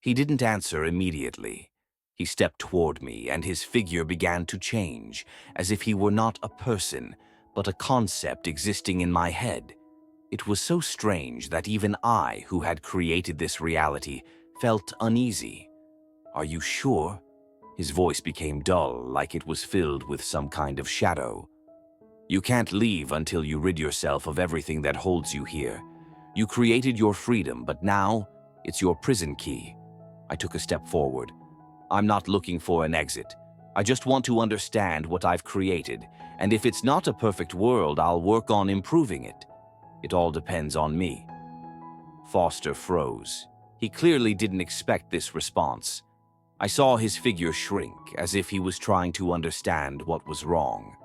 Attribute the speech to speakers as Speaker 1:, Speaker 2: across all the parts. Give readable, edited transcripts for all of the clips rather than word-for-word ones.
Speaker 1: He didn't answer immediately. He stepped toward me, and his figure began to change, as if he were not a person, but a concept existing in my head. It was so strange that even I, who had created this reality, felt uneasy. "Are you sure?" His voice became dull, like it was filled with some kind of shadow. "You can't leave until you rid yourself of everything that holds you here. You created your freedom, but now it's your prison key." I took a step forward. "I'm not looking for an exit. I just want to understand what I've created, and if it's not a perfect world, I'll work on improving it. It all depends on me." Foster froze. He clearly didn't expect this response. I saw his figure shrink, as if he was trying to understand what was wrong.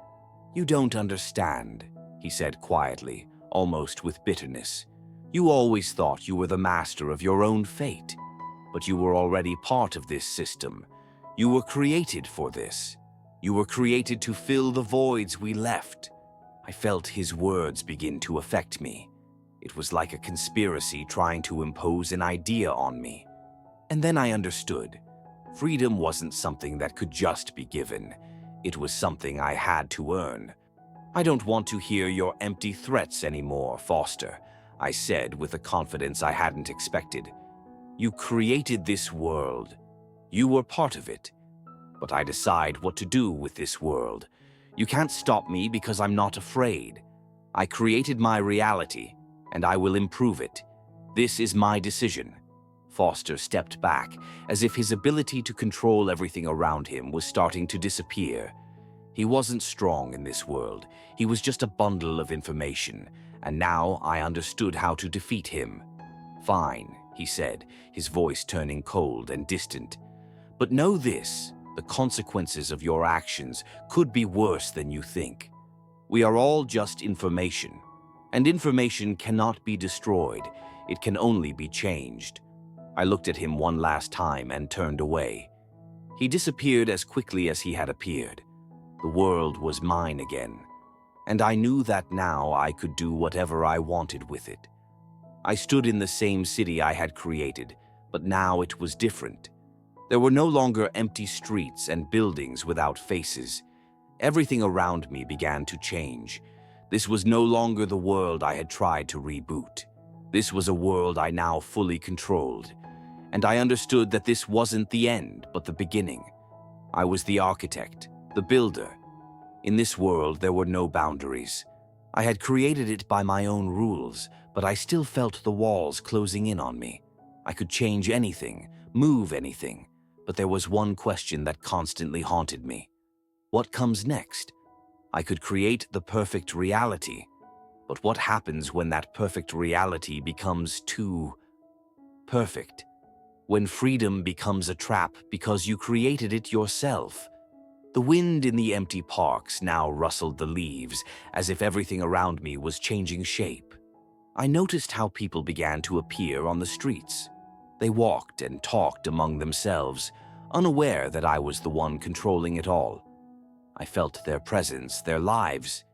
Speaker 1: "You don't understand," he said quietly, almost with bitterness. "You always thought you were the master of your own fate. But you were already part of this system. You were created for this. You were created to fill the voids we left." I felt his words begin to affect me. It was like a conspiracy trying to impose an idea on me. And then I understood. Freedom wasn't something that could just be given. It was something I had to earn. "I don't want to hear your empty threats anymore, Foster," I said with a confidence I hadn't expected. "You created this world. You were part of it. But I decide what to do with this world. You can't stop me because I'm not afraid. I created my reality, and I will improve it. This is my decision." Foster stepped back, as if his ability to control everything around him was starting to disappear. He wasn't strong in this world. He was just a bundle of information, and now I understood how to defeat him. "Fine," he said, his voice turning cold and distant. "But know this, the consequences of your actions could be worse than you think. We are all just information, and information cannot be destroyed. It can only be changed." I looked at him one last time and turned away. He disappeared as quickly as he had appeared. The world was mine again, and I knew that now I could do whatever I wanted with it. I stood in the same city I had created, but now it was different. There were no longer empty streets and buildings without faces. Everything around me began to change. This was no longer the world I had tried to reboot. This was a world I now fully controlled. And I understood that this wasn't the end, but the beginning. I was the architect, the builder. In this world, there were no boundaries. I had created it by my own rules, but I still felt the walls closing in on me. I could change anything, move anything, but there was one question that constantly haunted me. What comes next? I could create the perfect reality, but what happens when that perfect reality becomes too perfect? When freedom becomes a trap because you created it yourself? The wind in the empty parks now rustled the leaves, as if everything around me was changing shape. I noticed how people began to appear on the streets. They walked and talked among themselves, unaware that I was the one controlling it all. I felt their presence, their lives,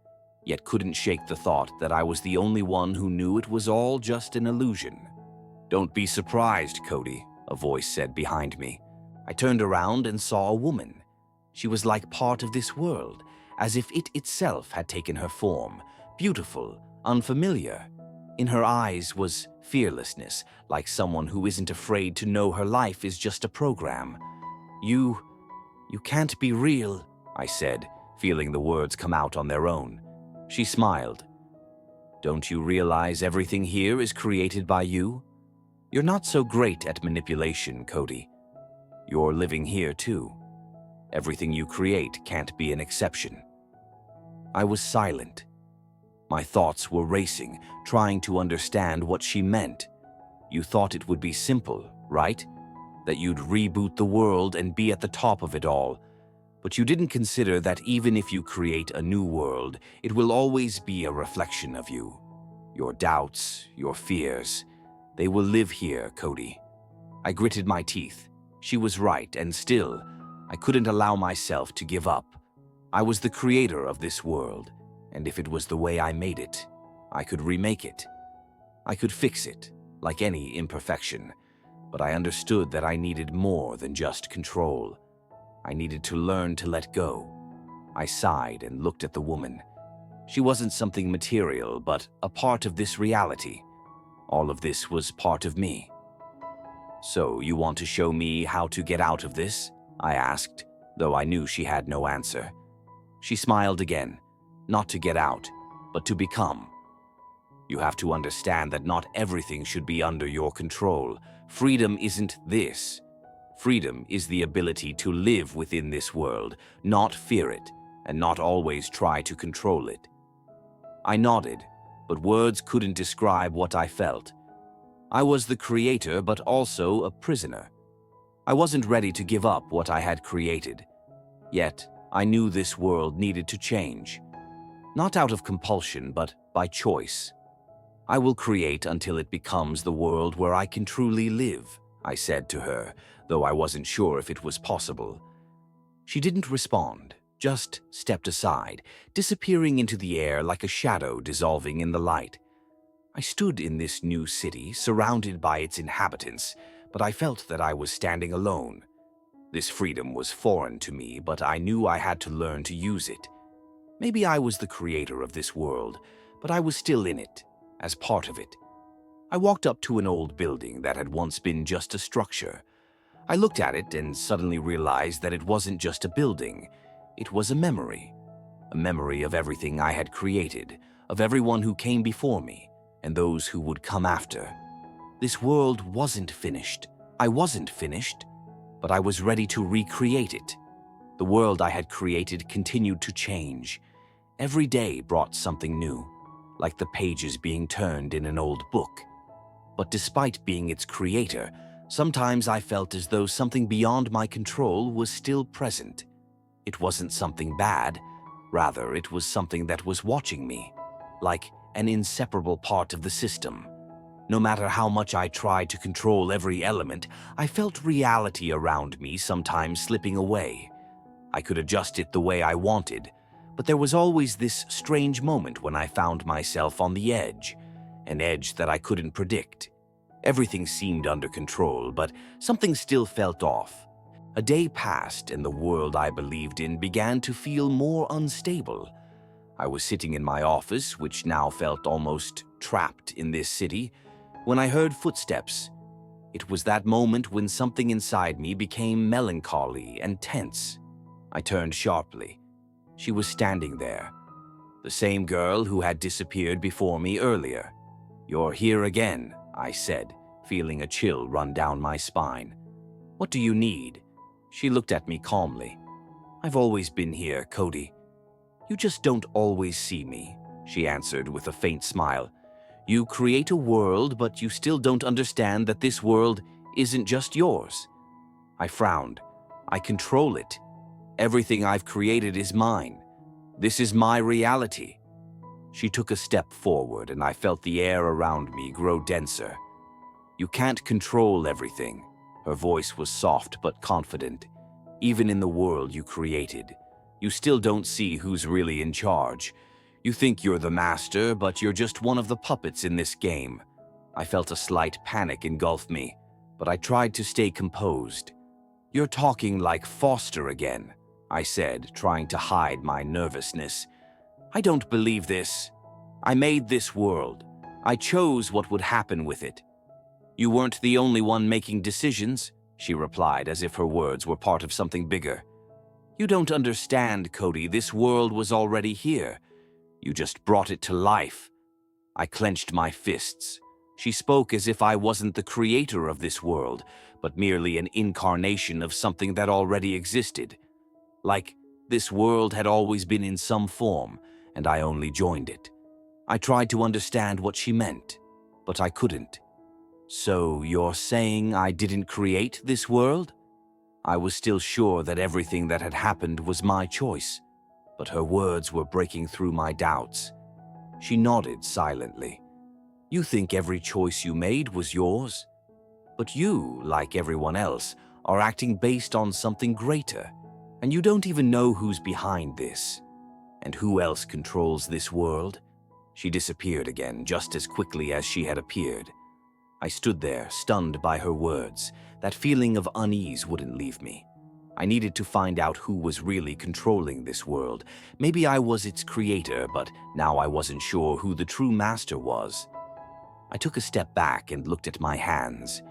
Speaker 1: yet couldn't shake the thought that I was the only one who knew it was all just an illusion. "Don't be surprised, Kody," a voice said behind me. I turned around and saw a woman. She was like part of this world, as if it itself had taken her form, beautiful, unfamiliar. In her eyes was fearlessness, like someone who isn't afraid to know her life is just a program. You can't be real," I said, feeling the words come out on their own. She smiled. "Don't you realize everything here is created by you? You're not so great at manipulation, Kody. You're living here too. Everything you create can't be an exception." I was silent. My thoughts were racing, trying to understand what she meant. "You thought it would be simple, right? That you'd reboot the world and be at the top of it all. But you didn't consider that even if you create a new world, it will always be a reflection of you. Your doubts, your fears, they will live here, Kody." I gritted my teeth. She was right, and still, I couldn't allow myself to give up. I was the creator of this world, and if it was the way I made it, I could remake it. I could fix it, like any imperfection. But I understood that I needed more than just control. I needed to learn to let go. I sighed and looked at the woman. She wasn't something material, but a part of this reality. All of this was part of me. "So you want to show me how to get out of this?" I asked, though I knew she had no answer. She smiled again. "Not to get out, but to become. You have to understand that not everything should be under your control. Freedom isn't this. Freedom is the ability to live within this world, not fear it, and not always try to control it." I nodded, but words couldn't describe what I felt. I was the creator, but also a prisoner. I wasn't ready to give up what I had created. Yet, I knew this world needed to change. Not out of compulsion, but by choice. "I will create until it becomes the world where I can truly live," I said to her, though I wasn't sure if it was possible. She didn't respond, just stepped aside, disappearing into the air like a shadow dissolving in the light. I stood in this new city, surrounded by its inhabitants, but I felt that I was standing alone. This freedom was foreign to me, but I knew I had to learn to use it. Maybe I was the creator of this world, but I was still in it, as part of it. I walked up to an old building that had once been just a structure. I looked at it and suddenly realized that it wasn't just a building. It was a memory of everything I had created, of everyone who came before me, and those who would come after. This world wasn't finished. I wasn't finished, but I was ready to recreate it. The world I had created continued to change. Every day brought something new, like the pages being turned in an old book. But despite being its creator, sometimes I felt as though something beyond my control was still present. It wasn't something bad. Rather, it was something that was watching me, like an inseparable part of the system. No matter how much I tried to control every element, I felt reality around me sometimes slipping away. I could adjust it the way I wanted, but there was always this strange moment when I found myself on the edge, an edge that I couldn't predict. Everything seemed under control, but something still felt off. A day passed and the world I believed in began to feel more unstable. I was sitting in my office, which now felt almost trapped in this city, when I heard footsteps. It was that moment when something inside me became melancholy and tense. I turned sharply. She was standing there, the same girl who had disappeared before me earlier. "You're here again," I said, feeling a chill run down my spine. "What do you need?" She looked at me calmly. "I've always been here, Kody. You just don't always see me," she answered with a faint smile. "You create a world, but you still don't understand that this world isn't just yours." I frowned. "I control it. Everything I've created is mine. This is my reality." She took a step forward, and I felt the air around me grow denser. "You can't control everything." Her voice was soft but confident. "Even in the world you created, you still don't see who's really in charge. You think you're the master, but you're just one of the puppets in this game." I felt a slight panic engulf me, but I tried to stay composed. "You're talking like Foster again," I said, trying to hide my nervousness. "I don't believe this. I made this world. I chose what would happen with it." "You weren't the only one making decisions," she replied, as if her words were part of something bigger. "You don't understand, Kody. This world was already here. You just brought it to life." I clenched my fists. She spoke as if I wasn't the creator of this world, but merely an incarnation of something that already existed. Like this world had always been in some form, and I only joined it. I tried to understand what she meant, but I couldn't. "So you're saying I didn't create this world?" I was still sure that everything that had happened was my choice, but her words were breaking through my doubts. She nodded silently. "You think every choice you made was yours? But you, like everyone else, are acting based on something greater, and you don't even know who's behind this. And who else controls this world?" She disappeared again, just as quickly as she had appeared. I stood there, stunned by her words. That feeling of unease wouldn't leave me. I needed to find out who was really controlling this world. Maybe I was its creator, but now I wasn't sure who the true master was. I took a step back and looked at my hands.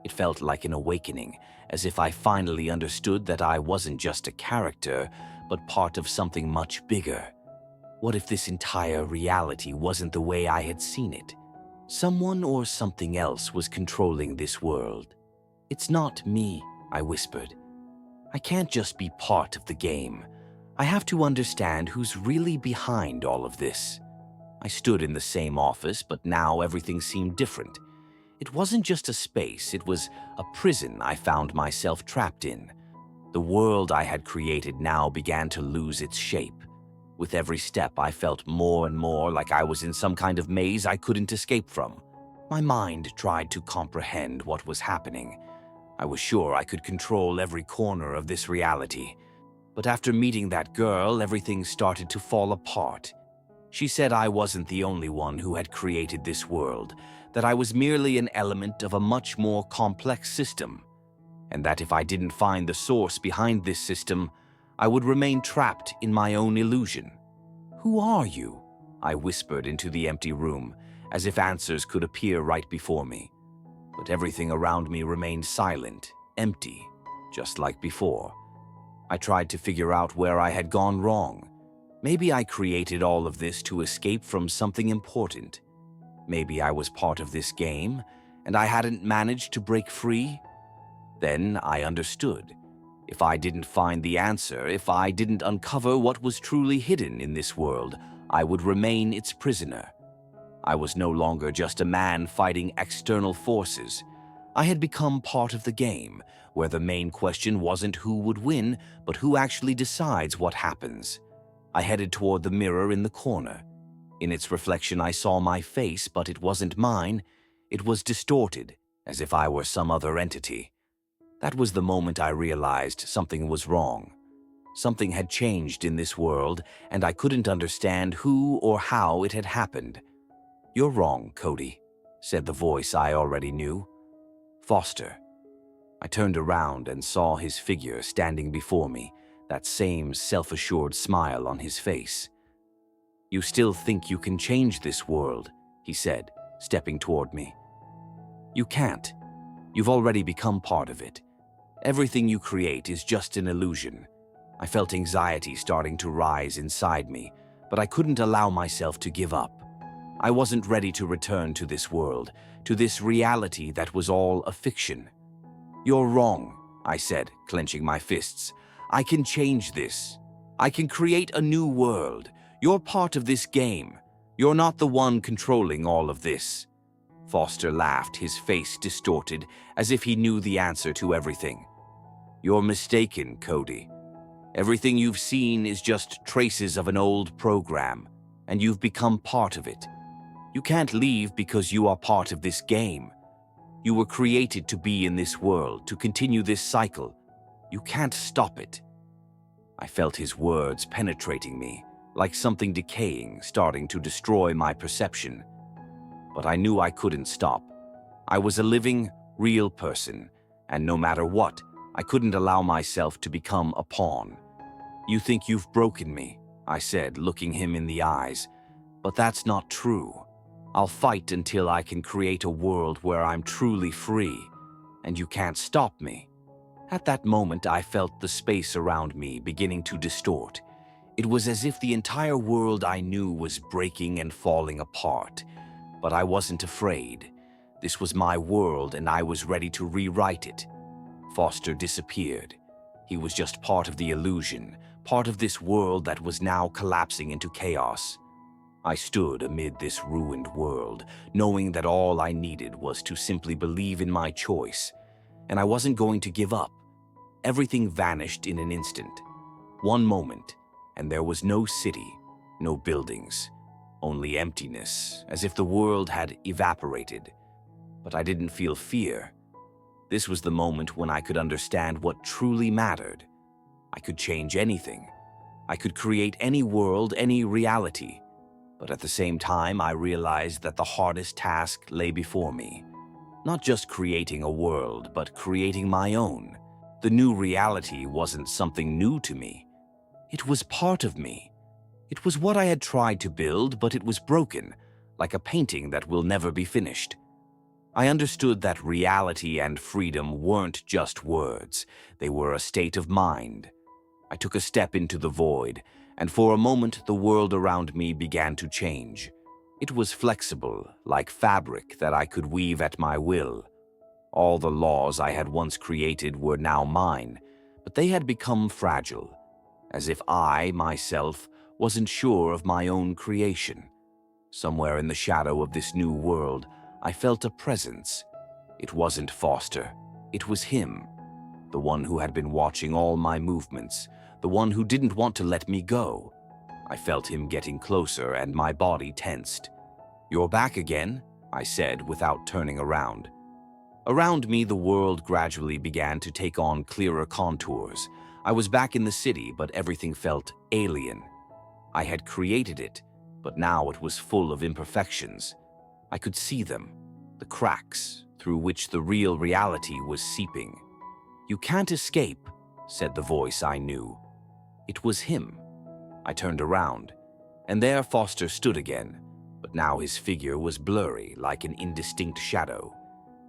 Speaker 1: It felt like an awakening, as if I finally understood that I wasn't just a character, but part of something much bigger. What if this entire reality wasn't the way I had seen it? Someone or something else was controlling this world. "It's not me," I whispered. "I can't just be part of the game. I have to understand who's really behind all of this." I stood in the same office, but now everything seemed different. It wasn't just a space, it was a prison I found myself trapped in. The world I had created now began to lose its shape. With every step, I felt more and more like I was in some kind of maze I couldn't escape from. My mind tried to comprehend what was happening. I was sure I could control every corner of this reality. But after meeting that girl, everything started to fall apart. She said I wasn't the only one who had created this world, that I was merely an element of a much more complex system, and that if I didn't find the source behind this system, I would remain trapped in my own illusion. "Who are you?" I whispered into the empty room, as if answers could appear right before me. But everything around me remained silent, empty, just like before. I tried to figure out where I had gone wrong. Maybe I created all of this to escape from something important. Maybe I was part of this game, and I hadn't managed to break free. Then I understood. If I didn't find the answer, if I didn't uncover what was truly hidden in this world, I would remain its prisoner. I was no longer just a man fighting external forces. I had become part of the game, where the main question wasn't who would win, but who actually decides what happens. I headed toward the mirror in the corner. In its reflection, I saw my face, but it wasn't mine. It was distorted, as if I were some other entity. That was the moment I realized something was wrong. Something had changed in this world, and I couldn't understand who or how it had happened. "You're wrong, Kody," said the voice I already knew. "Foster." I turned around and saw his figure standing before me, that same self-assured smile on his face. "You still think you can change this world," he said, stepping toward me. "You can't. You've already become part of it. Everything you create is just an illusion." I felt anxiety starting to rise inside me, but I couldn't allow myself to give up. I wasn't ready to return to this world, to this reality that was all a fiction. "You're wrong," I said, clenching my fists. "I can change this. I can create a new world. You're part of this game. You're not the one controlling all of this." Foster laughed, his face distorted, as if he knew the answer to everything. "You're mistaken, Kody. Everything you've seen is just traces of an old program, and you've become part of it. You can't leave because you are part of this game. You were created to be in this world, to continue this cycle. You can't stop it." I felt his words penetrating me, like something decaying, starting to destroy my perception. But I knew I couldn't stop. I was a living, real person, and no matter what, I couldn't allow myself to become a pawn. "You think you've broken me," I said, looking him in the eyes. "But that's not true. I'll fight until I can create a world where I'm truly free, and you can't stop me." At that moment, I felt the space around me beginning to distort. It was as if the entire world I knew was breaking and falling apart. But I wasn't afraid. This was my world, and I was ready to rewrite it. Foster disappeared. He was just part of the illusion, part of this world that was now collapsing into chaos. I stood amid this ruined world, knowing that all I needed was to simply believe in my choice, and I wasn't going to give up. Everything vanished in an instant. One moment, and there was no city, no buildings, only emptiness, as if the world had evaporated. But I didn't feel fear. This was the moment when I could understand what truly mattered. I could change anything. I could create any world, any reality. But at the same time, I realized that the hardest task lay before me. Not just creating a world, but creating my own. The new reality wasn't something new to me. It was part of me. It was what I had tried to build, but it was broken, like a painting that will never be finished. I understood that reality and freedom weren't just words. They were a state of mind. I took a step into the void, and for a moment the world around me began to change. It was flexible, like fabric that I could weave at my will. All the laws I had once created were now mine, but they had become fragile, as if I, myself, wasn't sure of my own creation. Somewhere in the shadow of this new world, I felt a presence. It wasn't Foster. It was him, the one who had been watching all my movements, the one who didn't want to let me go. I felt him getting closer and my body tensed. "You're back again," I said without turning around. Around me, the world gradually began to take on clearer contours. I was back in the city, but everything felt alien. I had created it, but now it was full of imperfections. I could see them, the cracks through which the real reality was seeping. "You can't escape," said the voice I knew. It was him. I turned around, and there Foster stood again, but now his figure was blurry, like an indistinct shadow.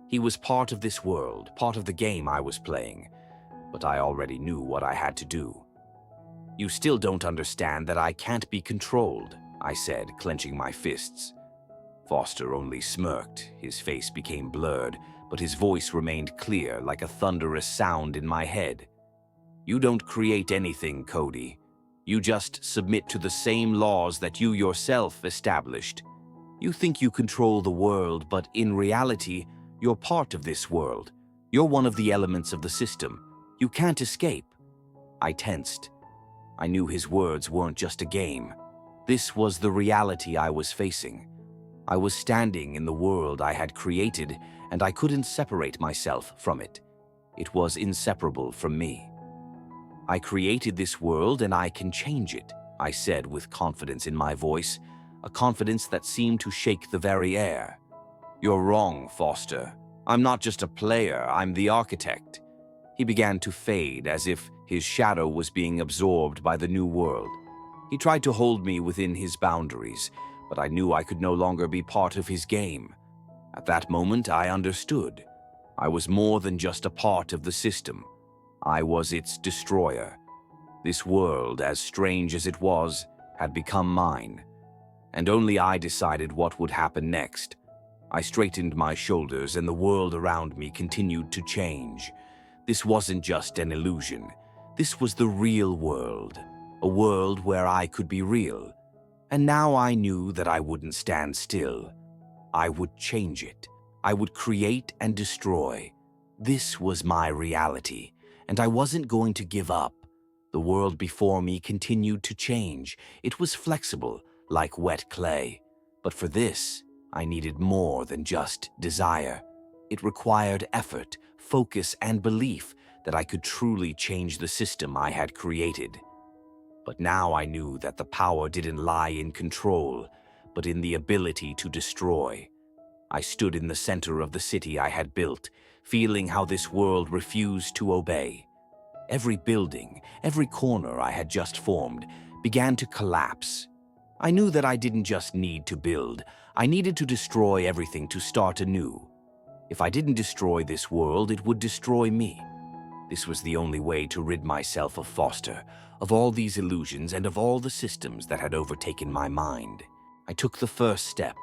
Speaker 1: He was part of this world, part of the game I was playing, but I already knew what I had to do. "You still don't understand that I can't be controlled," I said, clenching my fists. Foster only smirked. His face became blurred, but his voice remained clear, like a thunderous sound in my head. "You don't create anything, Kody. You just submit to the same laws that you yourself established. You think you control the world, but in reality, you're part of this world. You're one of the elements of the system. You can't escape." I tensed. I knew his words weren't just a game. This was the reality I was facing. I was standing in the world I had created, and I couldn't separate myself from it. It was inseparable from me. "I created this world and I can change it," I said with confidence in my voice, a confidence that seemed to shake the very air. "You're wrong, Foster. I'm not just a player, I'm the architect." He began to fade as if his shadow was being absorbed by the new world. He tried to hold me within his boundaries, but I knew I could no longer be part of his game. At that moment, I understood. I was more than just a part of the system. I was its destroyer. This world, as strange as it was, had become mine. And only I decided what would happen next. I straightened my shoulders and the world around me continued to change. This wasn't just an illusion. This was the real world, a world where I could be real. And now I knew that I wouldn't stand still. I would change it. I would create and destroy. This was my reality, and I wasn't going to give up. The world before me continued to change. It was flexible, like wet clay. But for this, I needed more than just desire. It required effort, focus, and belief that I could truly change the system I had created. But now I knew that the power didn't lie in control, but in the ability to destroy. I stood in the center of the city I had built, feeling how this world refused to obey. Every building, every corner I had just formed, began to collapse. I knew that I didn't just need to build, I needed to destroy everything to start anew. If I didn't destroy this world, it would destroy me. This was the only way to rid myself of Foster, of all these illusions and of all the systems that had overtaken my mind. I took the first step.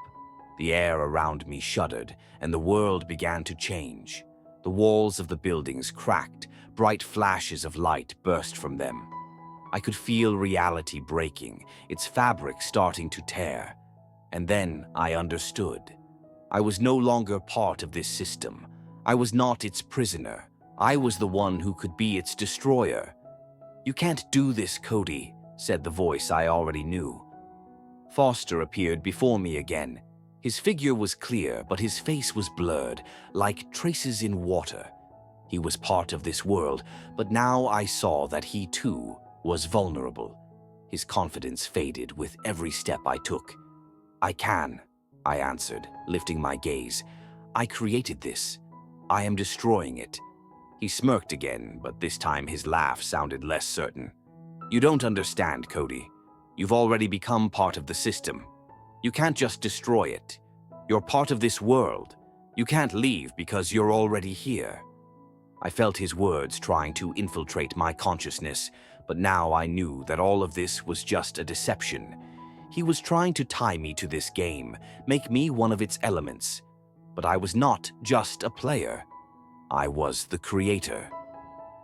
Speaker 1: The air around me shuddered, and the world began to change. The walls of the buildings cracked, bright flashes of light burst from them. I could feel reality breaking, its fabric starting to tear. And then I understood. I was no longer part of this system. I was not its prisoner. I was the one who could be its destroyer. "You can't do this, Kody," said the voice I already knew. Foster appeared before me again. His figure was clear, but his face was blurred, like traces in water. He was part of this world, but now I saw that he too was vulnerable. His confidence faded with every step I took. "I can," I answered, lifting my gaze. I created this. I am destroying it." He smirked again, but this time his laugh sounded less certain. "You don't understand, Kody. You've already become part of the system. You can't just destroy it. You're part of this world. You can't leave because you're already here." I felt his words trying to infiltrate my consciousness, but now I knew that all of this was just a deception. He was trying to tie me to this game, make me one of its elements. But I was not just a player. I was the creator.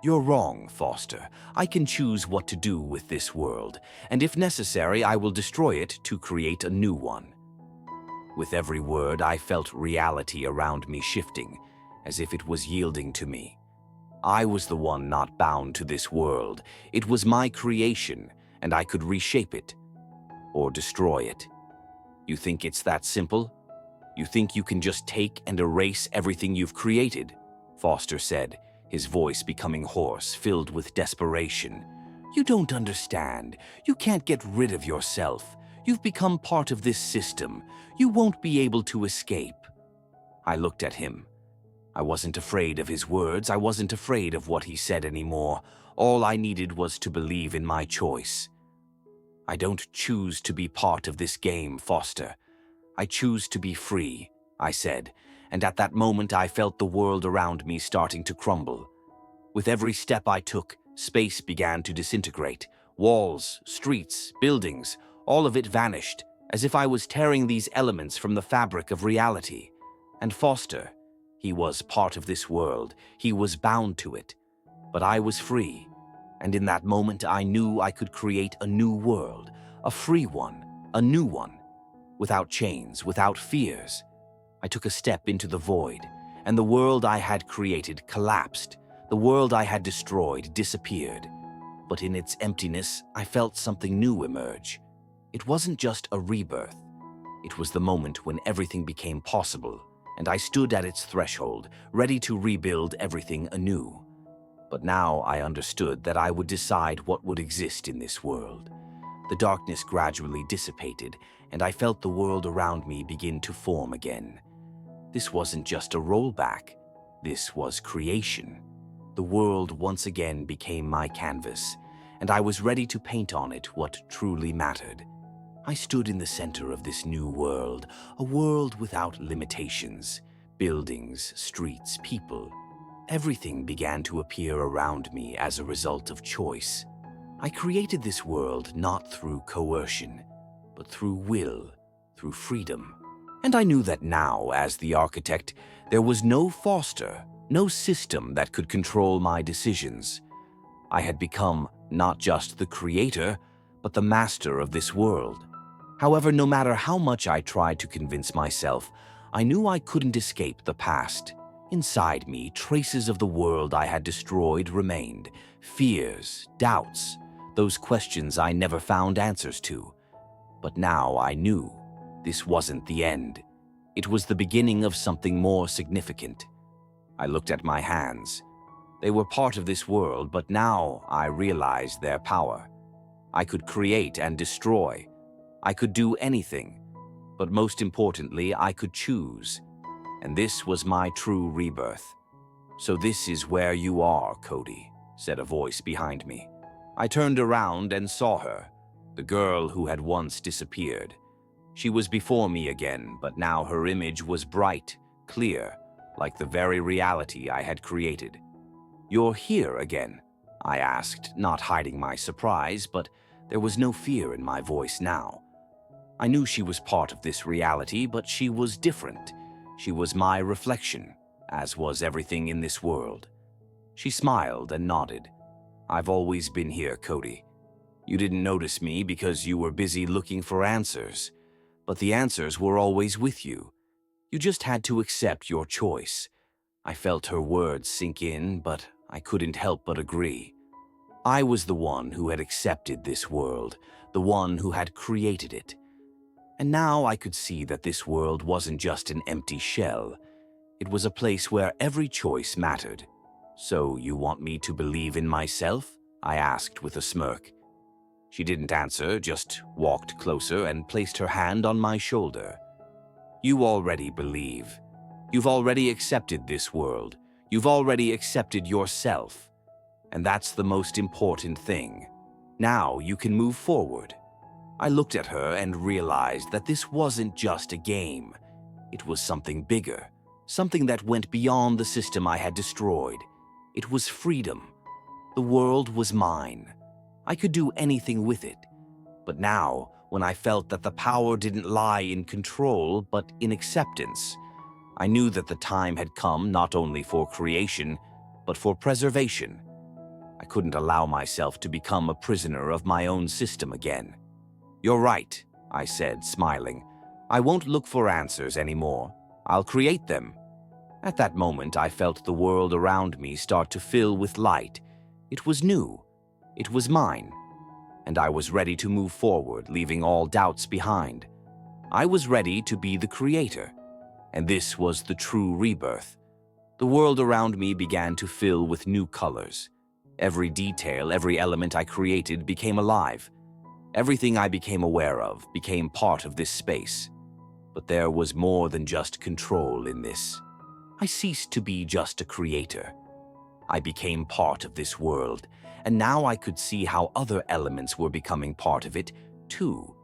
Speaker 1: "You're wrong, Foster. I can choose what to do with this world, and if necessary, I will destroy it to create a new one." With every word, I felt reality around me shifting, as if it was yielding to me. I was the one not bound to this world. It was my creation, and I could reshape it or destroy it. "You think it's that simple? You think you can just take and erase everything you've created?" Foster said, his voice becoming hoarse, filled with desperation. "You don't understand. You can't get rid of yourself. You've become part of this system. You won't be able to escape." I looked at him. I wasn't afraid of his words. I wasn't afraid of what he said anymore. All I needed was to believe in my choice. "I don't choose to be part of this game, Foster. I choose to be free," I said, and at that moment I felt the world around me starting to crumble. With every step I took, space began to disintegrate. Walls, streets, buildings, all of it vanished, as if I was tearing these elements from the fabric of reality. And Foster, he was part of this world. He was bound to it. But I was free, and in that moment I knew I could create a new world, a free one, a new one, without chains, without fears. I took a step into the void, and the world I had created collapsed. The world I had destroyed disappeared. But in its emptiness, I felt something new emerge. It wasn't just a rebirth. It was the moment when everything became possible, and I stood at its threshold, ready to rebuild everything anew. But now I understood that I would decide what would exist in this world. The darkness gradually dissipated, and I felt the world around me begin to form again. This wasn't just a rollback. This was creation. The world once again became my canvas, and I was ready to paint on it what truly mattered. I stood in the center of this new world, a world without limitations. Buildings, streets, people. Everything began to appear around me as a result of choice. I created this world not through coercion, but through will, through freedom. And I knew that now, as the architect, there was no Foster, no system that could control my decisions. I had become not just the creator, but the master of this world. However, no matter how much I tried to convince myself, I knew I couldn't escape the past. Inside me, traces of the world I had destroyed remained. Fears, doubts, those questions I never found answers to. But now I knew this wasn't the end. It was the beginning of something more significant. I looked at my hands. They were part of this world, but now I realized their power. I could create and destroy. I could do anything. But most importantly, I could choose. And this was my true rebirth. "So this is where you are, Kody," said a voice behind me. I turned around and saw her, the girl who had once disappeared. She was before me again, but now her image was bright, clear, like the very reality I had created. "You're here again?" I asked, not hiding my surprise, but there was no fear in my voice now. I knew she was part of this reality, but she was different. She was my reflection, as was everything in this world. She smiled and nodded. "I've always been here, Kody. You didn't notice me because you were busy looking for answers, but the answers were always with you. You just had to accept your choice." I felt her words sink in, but I couldn't help but agree. I was the one who had accepted this world, the one who had created it. And now I could see that this world wasn't just an empty shell. It was a place where every choice mattered. "So you want me to believe in myself?" I asked with a smirk. She didn't answer, just walked closer and placed her hand on my shoulder. "You already believe. You've already accepted this world. You've already accepted yourself. And that's the most important thing. Now you can move forward. I looked at her and realized that this wasn't just a game. It was something bigger, something that went beyond the system I had destroyed. It was freedom. The world was mine. I could do anything with it. But now, when I felt that the power didn't lie in control, but in acceptance, I knew that the time had come not only for creation, but for preservation. I couldn't allow myself to become a prisoner of my own system again. "You're right," I said, smiling. "I won't look for answers anymore. I'll create them." At that moment, I felt the world around me start to fill with light. It was new. It was mine. And I was ready to move forward, leaving all doubts behind. I was ready to be the creator. And this was the true rebirth. The world around me began to fill with new colors. Every detail, every element I created became alive. Everything I became aware of became part of this space. But there was more than just control in this. I ceased to be just a creator. I became part of this world, and now I could see how other elements were becoming part of it, too.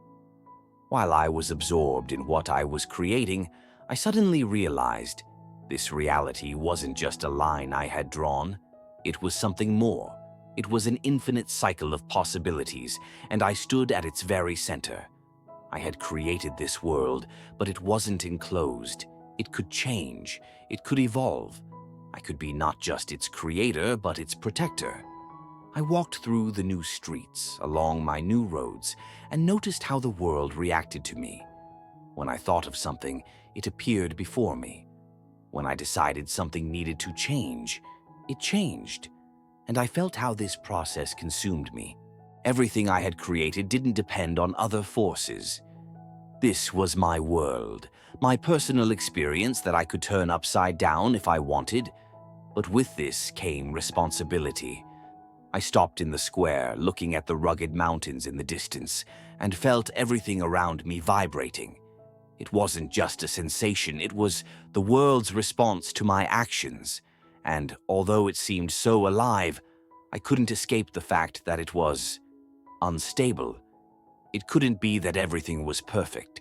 Speaker 1: While I was absorbed in what I was creating, I suddenly realized this reality wasn't just a line I had drawn. It was something more. It was an infinite cycle of possibilities, and I stood at its very center. I had created this world, but it wasn't enclosed. It could change. It could evolve. I could be not just its creator, but its protector. I walked through the new streets, along my new roads, and noticed how the world reacted to me. When I thought of something, it appeared before me. When I decided something needed to change, it changed. And I felt how this process consumed me. Everything I had created didn't depend on other forces. This was my world, my personal experience that I could turn upside down if I wanted. But with this came responsibility. I stopped in the square, looking at the rugged mountains in the distance, and felt everything around me vibrating. It wasn't just a sensation, it was the world's response to my actions. And although it seemed so alive, I couldn't escape the fact that it was unstable. It couldn't be that everything was perfect.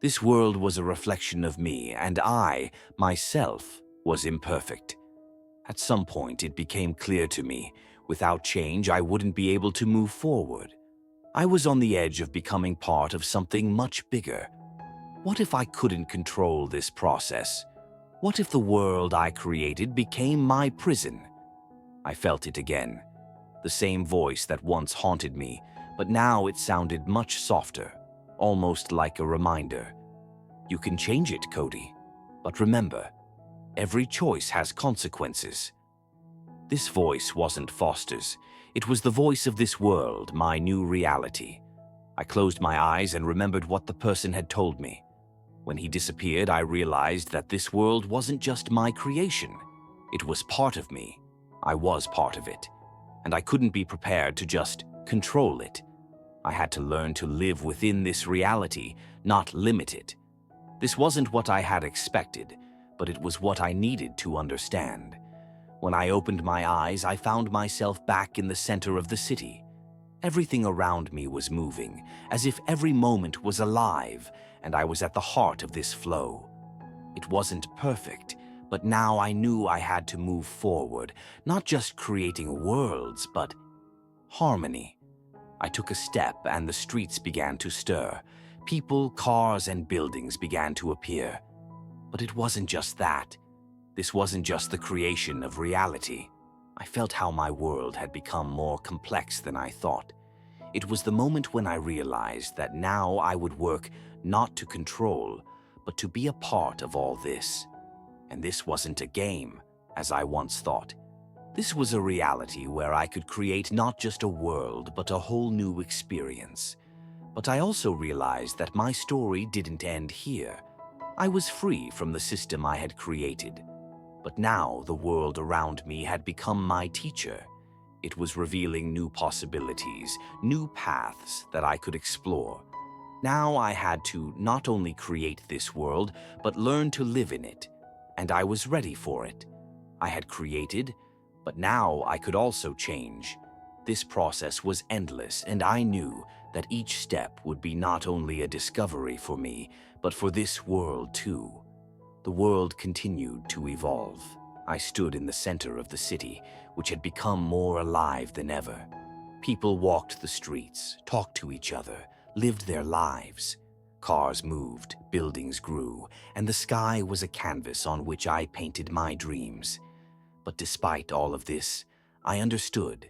Speaker 1: This world was a reflection of me, and I, myself, was imperfect. At some point, it became clear to me, without change, I wouldn't be able to move forward. I was on the edge of becoming part of something much bigger. What if I couldn't control this process? What if the world I created became my prison? I felt it again. The same voice that once haunted me, but now it sounded much softer, almost like a reminder. You can change it, Kody. But remember, every choice has consequences. This voice wasn't Foster's. It was the voice of this world, my new reality. I closed my eyes and remembered what the person had told me. When he disappeared, I realized that this world wasn't just my creation. It was part of me. I was part of it. And I couldn't be prepared to just control it. I had to learn to live within this reality, not limit it. This wasn't what I had expected, but it was what I needed to understand. When I opened my eyes, I found myself back in the center of the city. Everything around me was moving, as if every moment was alive, and I was at the heart of this flow. It wasn't perfect, but now I knew I had to move forward, not just creating worlds, but harmony. I took a step and the streets began to stir. People, cars, and buildings began to appear. But it wasn't just that. This wasn't just the creation of reality. I felt how my world had become more complex than I thought. It was the moment when I realized that now I would work not to control, but to be a part of all this. And this wasn't a game, as I once thought. This was a reality where I could create not just a world, but a whole new experience. But I also realized that my story didn't end here. I was free from the system I had created. But now the world around me had become my teacher. It was revealing new possibilities, new paths that I could explore. Now I had to not only create this world, but learn to live in it. and I was ready for it. I had created, but now I could also change. This process was endless, and I knew that each step would be not only a discovery for me, but for this world too. The world continued to evolve. I stood in the center of the city, which had become more alive than ever. People walked the streets, talked to each other, lived their lives. Cars moved, buildings grew, and the sky was a canvas on which I painted my dreams. But despite all of this, I understood.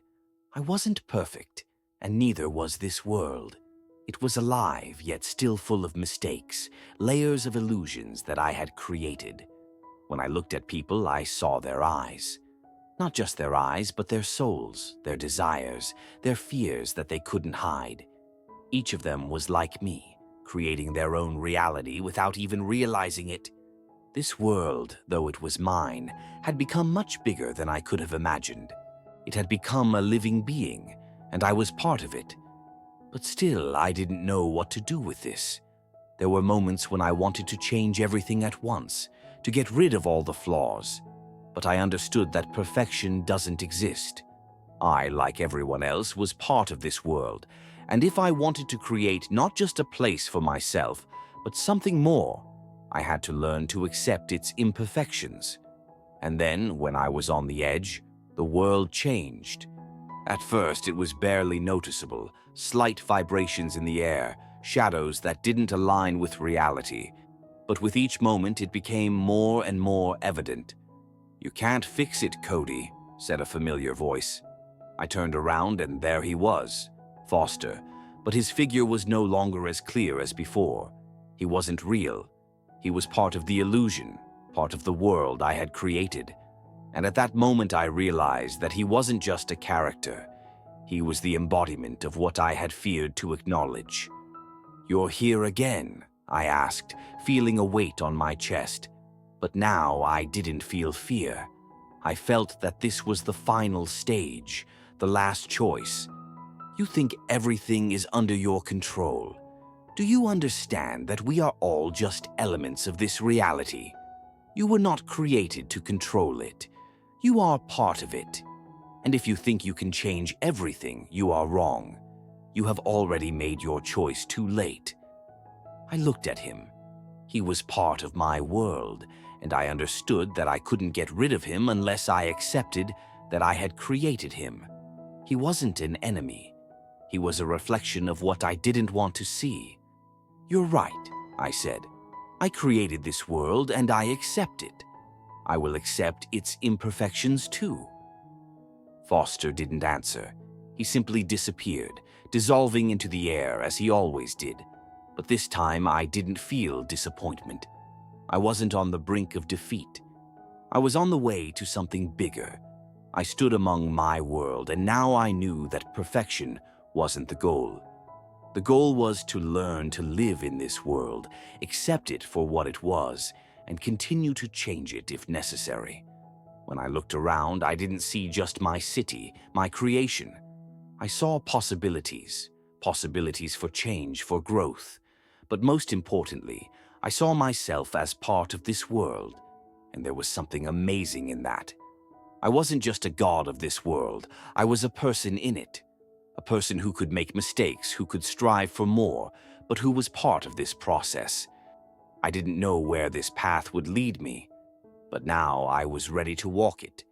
Speaker 1: I wasn't perfect, and neither was this world. It was alive, yet still full of mistakes, layers of illusions that I had created. When I looked at people, I saw their eyes. Not just their eyes, but their souls, their desires, their fears that they couldn't hide. Each of them was like me, creating their own reality without even realizing it. This world, though it was mine, had become much bigger than I could have imagined. It had become a living being, and I was part of it. But still, I didn't know what to do with this. There were moments when I wanted to change everything at once, to get rid of all the flaws. But I understood that perfection doesn't exist. I, like everyone else, was part of this world, and if I wanted to create not just a place for myself, but something more, I had to learn to accept its imperfections. And then, when I was on the edge, the world changed. At first, it was barely noticeable, slight vibrations in the air, shadows that didn't align with reality. But with each moment, it became more and more evident. "You can't fix it, Kody," said a familiar voice. I turned around, and there he was, Foster, but his figure was no longer as clear as before. He wasn't real. He was part of the illusion, part of the world I had created. And at that moment I realized that he wasn't just a character. He was the embodiment of what I had feared to acknowledge. "You're here again?" I asked, feeling a weight on my chest. But now I didn't feel fear. I felt that this was the final stage, the last choice. "You think everything is under your control. Do you understand that we are all just elements of this reality? You were not created to control it. You are part of it. And if you think you can change everything, you are wrong. You have already made your choice too late." I looked at him. He was part of my world, and I understood that I couldn't get rid of him unless I accepted that I had created him. He wasn't an enemy. He was a reflection of what I didn't want to see. "You're right," I said. "I created this world and I accept it. I will accept its imperfections too." Foster didn't answer. He simply disappeared, dissolving into the air as he always did. But this time I didn't feel disappointment. I wasn't on the brink of defeat. I was on the way to something bigger. I stood among my world, and now I knew that perfection wasn't the goal. The goal was to learn to live in this world, accept it for what it was, and continue to change it if necessary. When I looked around, I didn't see just my city, my creation. I saw possibilities, possibilities for change, for growth. But most importantly, I saw myself as part of this world, and there was something amazing in that. I wasn't just a god of this world, I was a person in it. A person who could make mistakes, who could strive for more, but who was part of this process. I didn't know where this path would lead me, but now I was ready to walk it.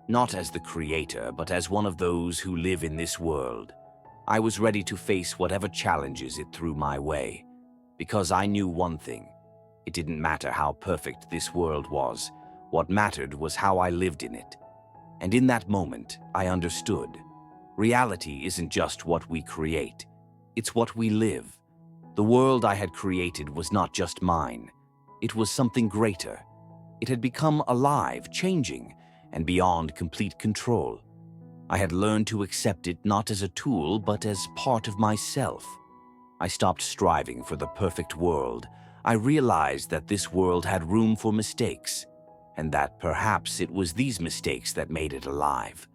Speaker 1: Not as the creator, but as one of those who live in this world. I was ready to face whatever challenges it threw my way, because I knew one thing. It didn't matter how perfect this world was. What mattered was how I lived in it. And in that moment, I understood. Reality isn't just what we create. It's what we live. The world I had created was not just mine. It was something greater. It had become alive, changing, and beyond complete control. I had learned to accept it not as a tool, but as part of myself. I stopped striving for the perfect world. I realized that this world had room for mistakes, and that perhaps it was these mistakes that made it alive.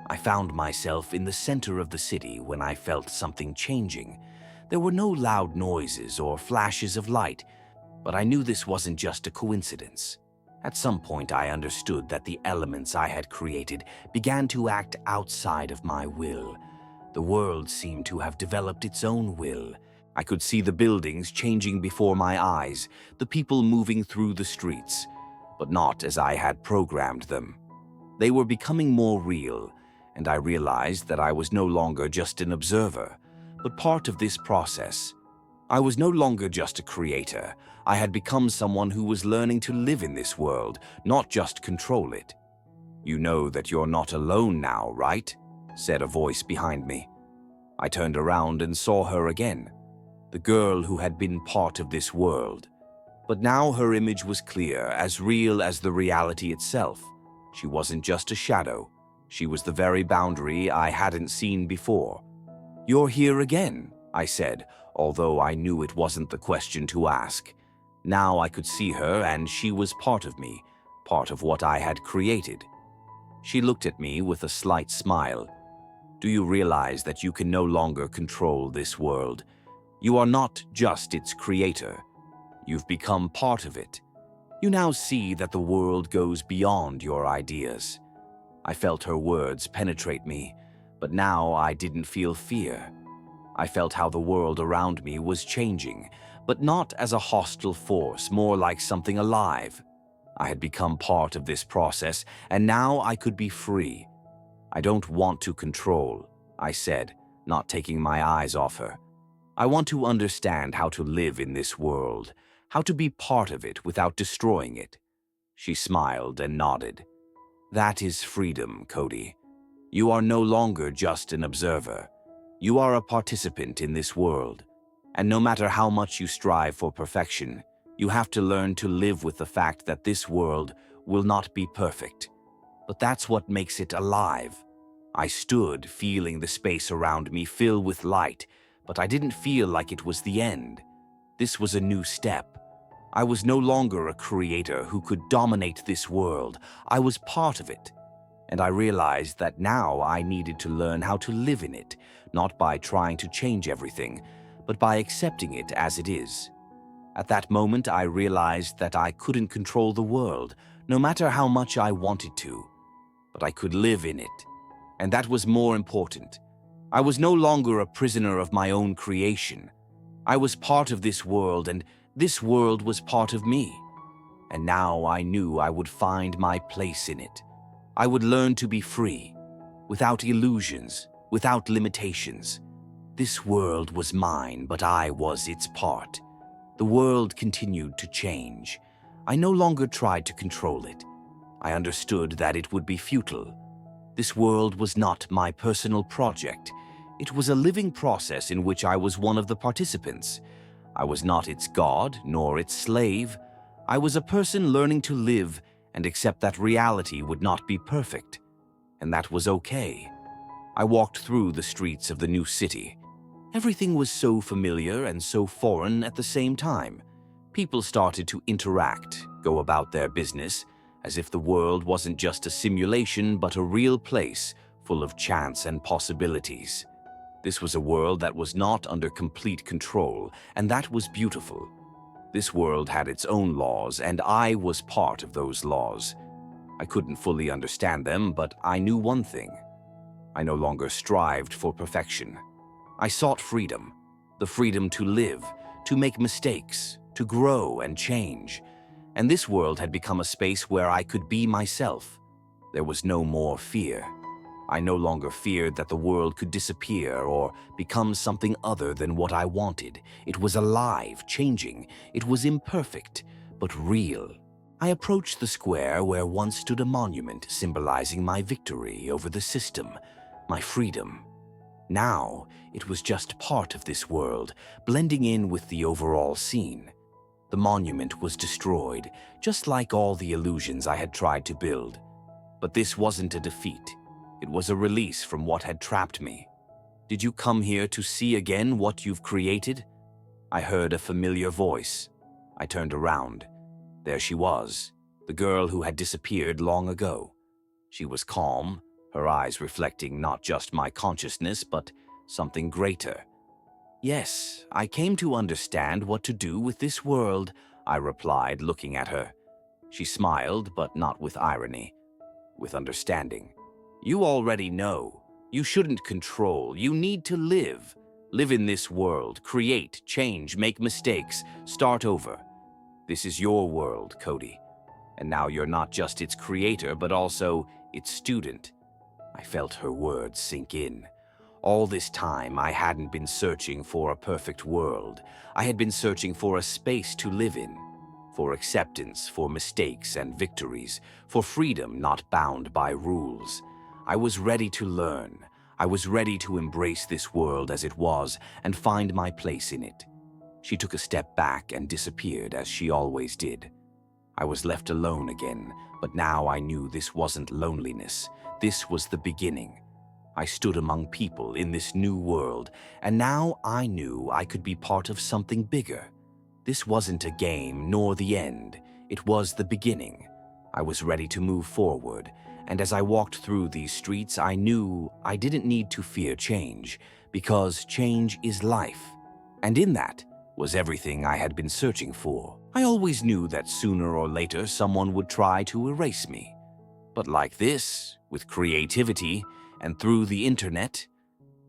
Speaker 1: I found myself in the center of the city when I felt something changing. There were no loud noises or flashes of light, but I knew this wasn't just a coincidence. At some point, I understood that the elements I had created began to act outside of my will. The world seemed to have developed its own will. I could see the buildings changing before my eyes, the people moving through the streets, but not as I had programmed them. They were becoming more real, and I realized that I was no longer just an observer, but part of this process. I was no longer just a creator. I had become someone who was learning to live in this world, not just control it. "You know that you're not alone now, right?" said a voice behind me. I turned around and saw her again, the girl who had been part of this world. But now her image was clear, as real as the reality itself. She wasn't just a shadow. She was the very boundary I hadn't seen before. "You're here again," I said, although I knew it wasn't the question to ask. Now I could see her, and she was part of me, part of what I had created. She looked at me with a slight smile. "Do you realize that you can no longer control this world? You are not just its creator. You've become part of it. You now see that the world goes beyond your ideas." I felt her words penetrate me, but now I didn't feel fear. I felt how the world around me was changing, but not as a hostile force, more like something alive. I had become part of this process, and now I could be free. "I don't want to control," I said, not taking my eyes off her. "I want to understand how to live in this world, how to be part of it without destroying it." She smiled and nodded. "That is freedom, Kody. You are no longer just an observer. You are a participant in this world. And no matter how much you strive for perfection, you have to learn to live with the fact that this world will not be perfect. But that's what makes it alive." I stood, feeling the space around me fill with light, but I didn't feel like it was the end. This was a new step. I was no longer a creator who could dominate this world. I was part of it. And I realized that now I needed to learn how to live in it, not by trying to change everything, but by accepting it as it is. At that moment, I realized that I couldn't control the world, no matter how much I wanted to, but I could live in it. And that was more important. I was no longer a prisoner of my own creation. I was part of this world, and this world was part of me. And now I knew I would find my place in it. I would learn to be free, without illusions, without limitations. This world was mine, but I was its part. The world continued to change. I no longer tried to control it. I understood that it would be futile. This world was not my personal project. It was a living process in which I was one of the participants. I was not its god, nor its slave. I was a person learning to live and accept that reality would not be perfect. And that was okay. I walked through the streets of the new city. Everything was so familiar and so foreign at the same time. People started to interact, go about their business, as if the world wasn't just a simulation but a real place full of chance and possibilities. This was a world that was not under complete control, and that was beautiful. This world had its own laws, and I was part of those laws. I couldn't fully understand them, but I knew one thing. I no longer strived for perfection. I sought freedom, the freedom to live, to make mistakes, to grow and change. And this world had become a space where I could be myself. There was no more fear. I no longer feared that the world could disappear or become something other than what I wanted. It was alive, changing. It was imperfect, but real. I approached the square where once stood a monument symbolizing my victory over the system, my freedom. Now, it was just part of this world, blending in with the overall scene. The monument was destroyed, just like all the illusions I had tried to build. But this wasn't a defeat. It was a release from what had trapped me. "Did you come here to see again what you've created?" I heard a familiar voice. I turned around. There she was, the girl who had disappeared long ago. She was calm, her eyes reflecting not just my consciousness, but something greater. "Yes, I came to understand what to do with this world," I replied, looking at her. She smiled, but not with irony, with understanding. You already know. You shouldn't control. You need to live. Live in this world, create, change, make mistakes, start over. This is your world, Kody. And now you're not just its creator, but also its student. I felt her words sink in. All this time, I hadn't been searching for a perfect world. I had been searching for a space to live in. For acceptance, for mistakes and victories, for freedom not bound by rules. I was ready to learn. I was ready to embrace this world as it was and find my place in it. She took a step back and disappeared as she always did. I was left alone again, but now I knew this wasn't loneliness. This was the beginning. I stood among people in this new world, and now I knew I could be part of something bigger. This wasn't a game nor the end. It was the beginning. I was ready to move forward, and as I walked through these streets, I knew I didn't need to fear change, because change is life. And in that was everything I had been searching for. I always knew that sooner or later someone would try to erase me. But like this, with creativity and through the internet,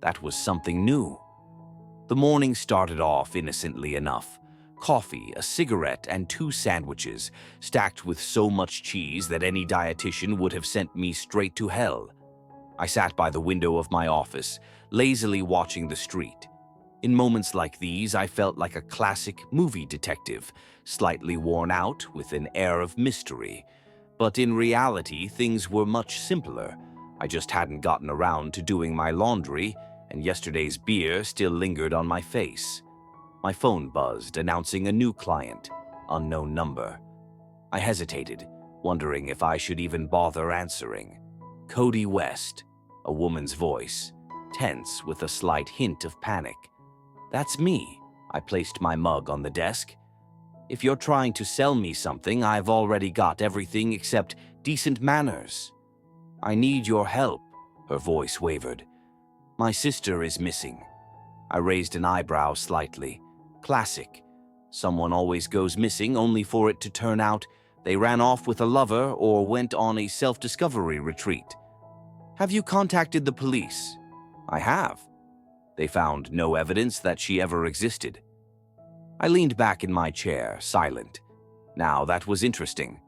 Speaker 1: that was something new. The morning started off innocently enough. Coffee, a cigarette, and 2 sandwiches, stacked with so much cheese that any dietitian would have sent me straight to hell. I sat by the window of my office, lazily watching the street. In moments like these, I felt like a classic movie detective, slightly worn out with an air of mystery. But in reality, things were much simpler. I just hadn't gotten around to doing my laundry, and yesterday's beer still lingered on my face. My phone buzzed, announcing a new client, unknown number. I hesitated, wondering if I should even bother answering. Kody West, a woman's voice, tense with a slight hint of panic. That's me. I placed my mug on the desk. If you're trying to sell me something, I've already got everything except decent manners. I need your help, her voice wavered. My sister is missing. I raised an eyebrow slightly. Classic. Someone always goes missing only for it to turn out they ran off with a lover or went on a self-discovery retreat. Have you contacted the police? I have. They found no evidence that she ever existed. I leaned back in my chair, silent. Now that was interesting.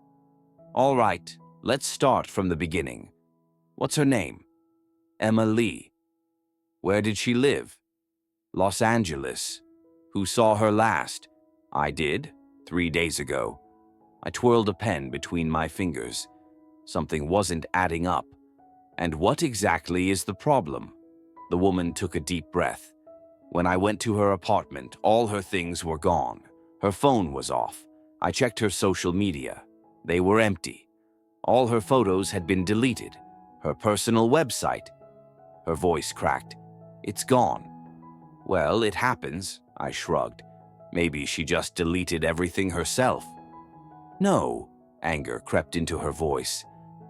Speaker 1: All right, let's start from the beginning. What's her name? Emma Lee. Where did she live? Los Angeles. Who saw her last? I did, 3 days ago. I twirled a pen between my fingers. Something wasn't adding up. And what exactly is the problem? The woman took a deep breath. When I went to her apartment, all her things were gone. Her phone was off. I checked her social media. They were empty. All her photos had been deleted. Her personal website. Her voice cracked. It's gone. Well, it happens, I shrugged. Maybe she just deleted everything herself. No, anger crept into her voice.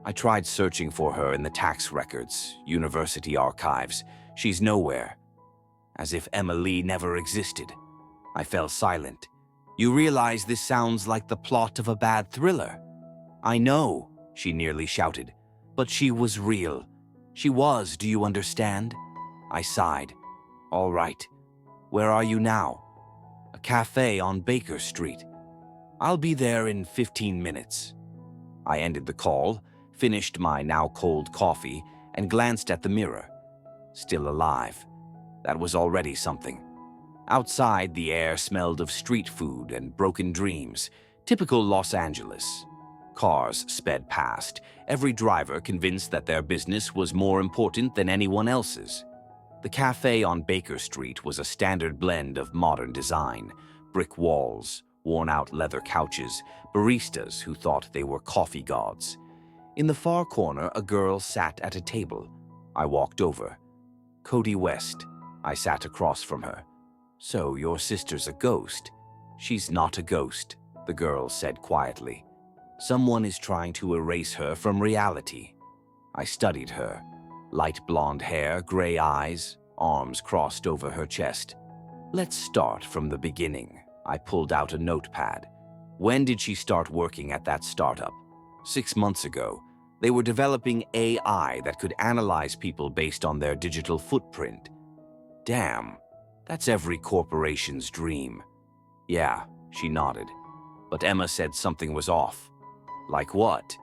Speaker 1: I tried searching for her in the tax records, university archives. She's nowhere. As if Emma Lee never existed. I fell silent. You realize this sounds like the plot of a bad thriller. I know, she nearly shouted. But she was real. She was, do you understand? I sighed. All right. Where are you now? A cafe on Baker Street. I'll be there in 15 minutes. I ended the call, finished my now cold coffee, and glanced at the mirror. Still alive. That was already something. Outside, the air smelled of street food and broken dreams, typical Los Angeles. Cars sped past, every driver convinced that their business was more important than anyone else's. The cafe on Baker Street was a standard blend of modern design, brick walls, worn-out leather couches, baristas who thought they were coffee gods. In the far corner, a girl sat at a table. I walked over. Kody West. I sat across from her. So your sister's a ghost. She's not a ghost, the girl said quietly. Someone is trying to erase her from reality. I studied her. Light blonde hair, gray eyes, arms crossed over her chest. Let's start from the beginning. I pulled out a notepad. When did she start working at that startup? 6 months ago. They were developing AI that could analyze people based on their digital footprint. Damn, that's every corporation's dream. Yeah, she nodded. But Emma said something was off. Like what?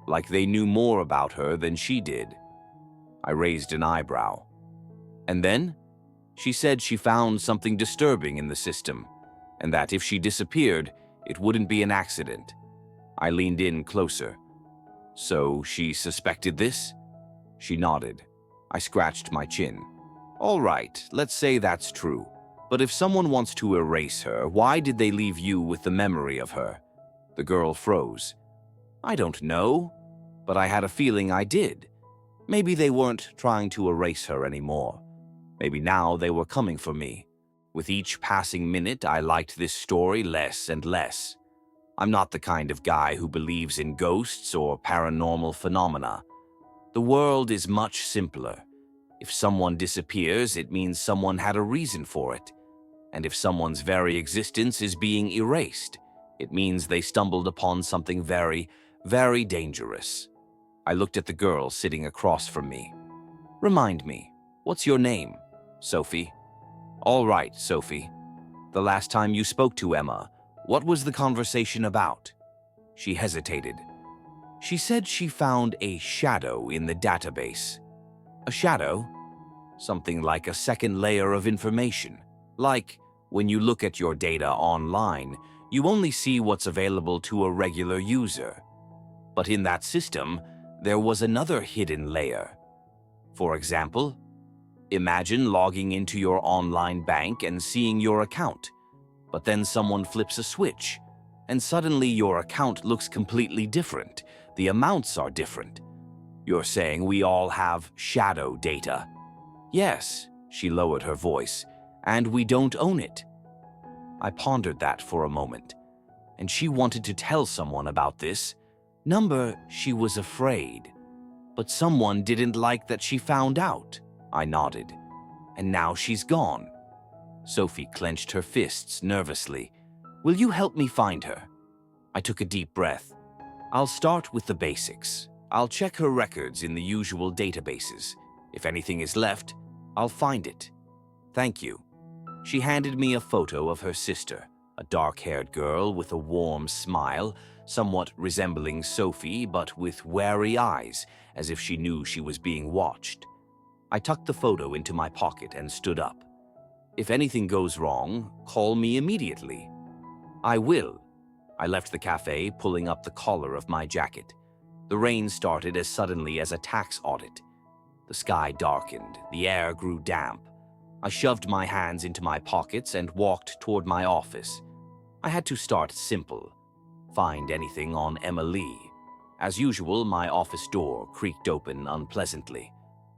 Speaker 1: Like they knew more about her than she did. I raised an eyebrow. And then? She said she found something disturbing in the system, and that if she disappeared, it wouldn't be an accident. I leaned in closer. So she suspected this? She nodded. I scratched my chin. All right, let's say that's true. But if someone wants to erase her, why did they leave you with the memory of her? The girl froze. I don't know, but I had a feeling I did. Maybe they weren't trying to erase her anymore. Maybe now they were coming for me. With each passing minute, I liked this story less and less. I'm not the kind of guy who believes in ghosts or paranormal phenomena. The world is much simpler. If someone disappears, it means someone had a reason for it. And if someone's very existence is being erased, it means they stumbled upon something very, very dangerous. I looked at the girl sitting across from me. Remind me, what's your name? Sophie. All right, Sophie. The last time you spoke to Emma, what was the conversation about? She hesitated. She said she found a shadow in the database. A shadow? Something like a second layer of information. Like, when you look at your data online, you only see what's available to a regular user. But in that system, there was another hidden layer. For example, imagine logging into your online bank and seeing your account. But then someone flips a switch, and suddenly your account looks completely different. The amounts are different. You're saying we all have shadow data? Yes, she lowered her voice, and we don't own it. I pondered that for a moment, and she wanted to tell someone about this. She was afraid. But someone didn't like that she found out. I nodded. And now she's gone. Sophie clenched her fists nervously. Will you help me find her? I took a deep breath. I'll start with the basics. I'll check her records in the usual databases. If anything is left, I'll find it. Thank you. She handed me a photo of her sister, a dark-haired girl with a warm smile, somewhat resembling Sophie but with wary eyes, as if she knew she was being watched. I tucked the photo into my pocket and stood up. If anything goes wrong, call me immediately. I will. I left the cafe, pulling up the collar of my jacket. The rain started as suddenly as a tax audit. The sky darkened, the air grew damp. I shoved my hands into my pockets and walked toward my office. I had to start simple. Find anything on Emma Lee. As usual, my office door creaked open unpleasantly.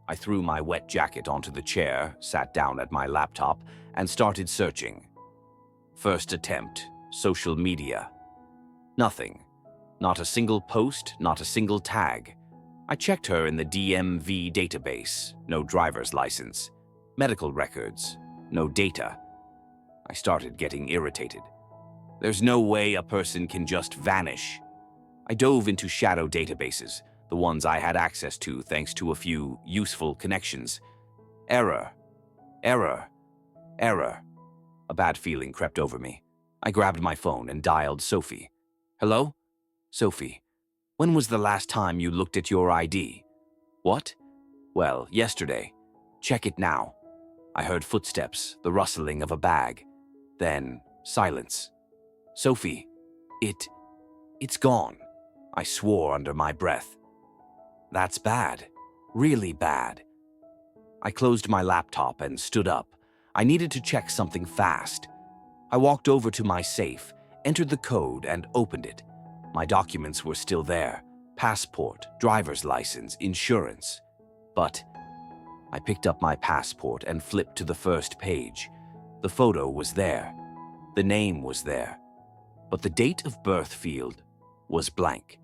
Speaker 1: I threw my wet jacket onto the chair, sat down at my laptop, and started searching. First attempt, social media. Nothing. Not a single post, not a single tag. I checked her in the DMV database, no driver's license. Medical records, no data. I started getting irritated. There's no way a person can just vanish. I dove into shadow databases, the ones I had access to thanks to a few useful connections. Error. Error. Error. A bad feeling crept over me. I grabbed my phone and dialed Sophie. Hello? Sophie, when was the last time you looked at your ID? What? Well, yesterday. Check it now. I heard footsteps, the rustling of a bag. Then, silence. Sophie, it's gone. I swore under my breath. That's bad. Really bad. I closed my laptop and stood up. I needed to check something fast. I walked over to my safe, entered the code, and opened it. My documents were still there. Passport, driver's license, insurance. But I picked up my passport and flipped to the first page. The photo was there. The name was there. But the date of birth field was blank.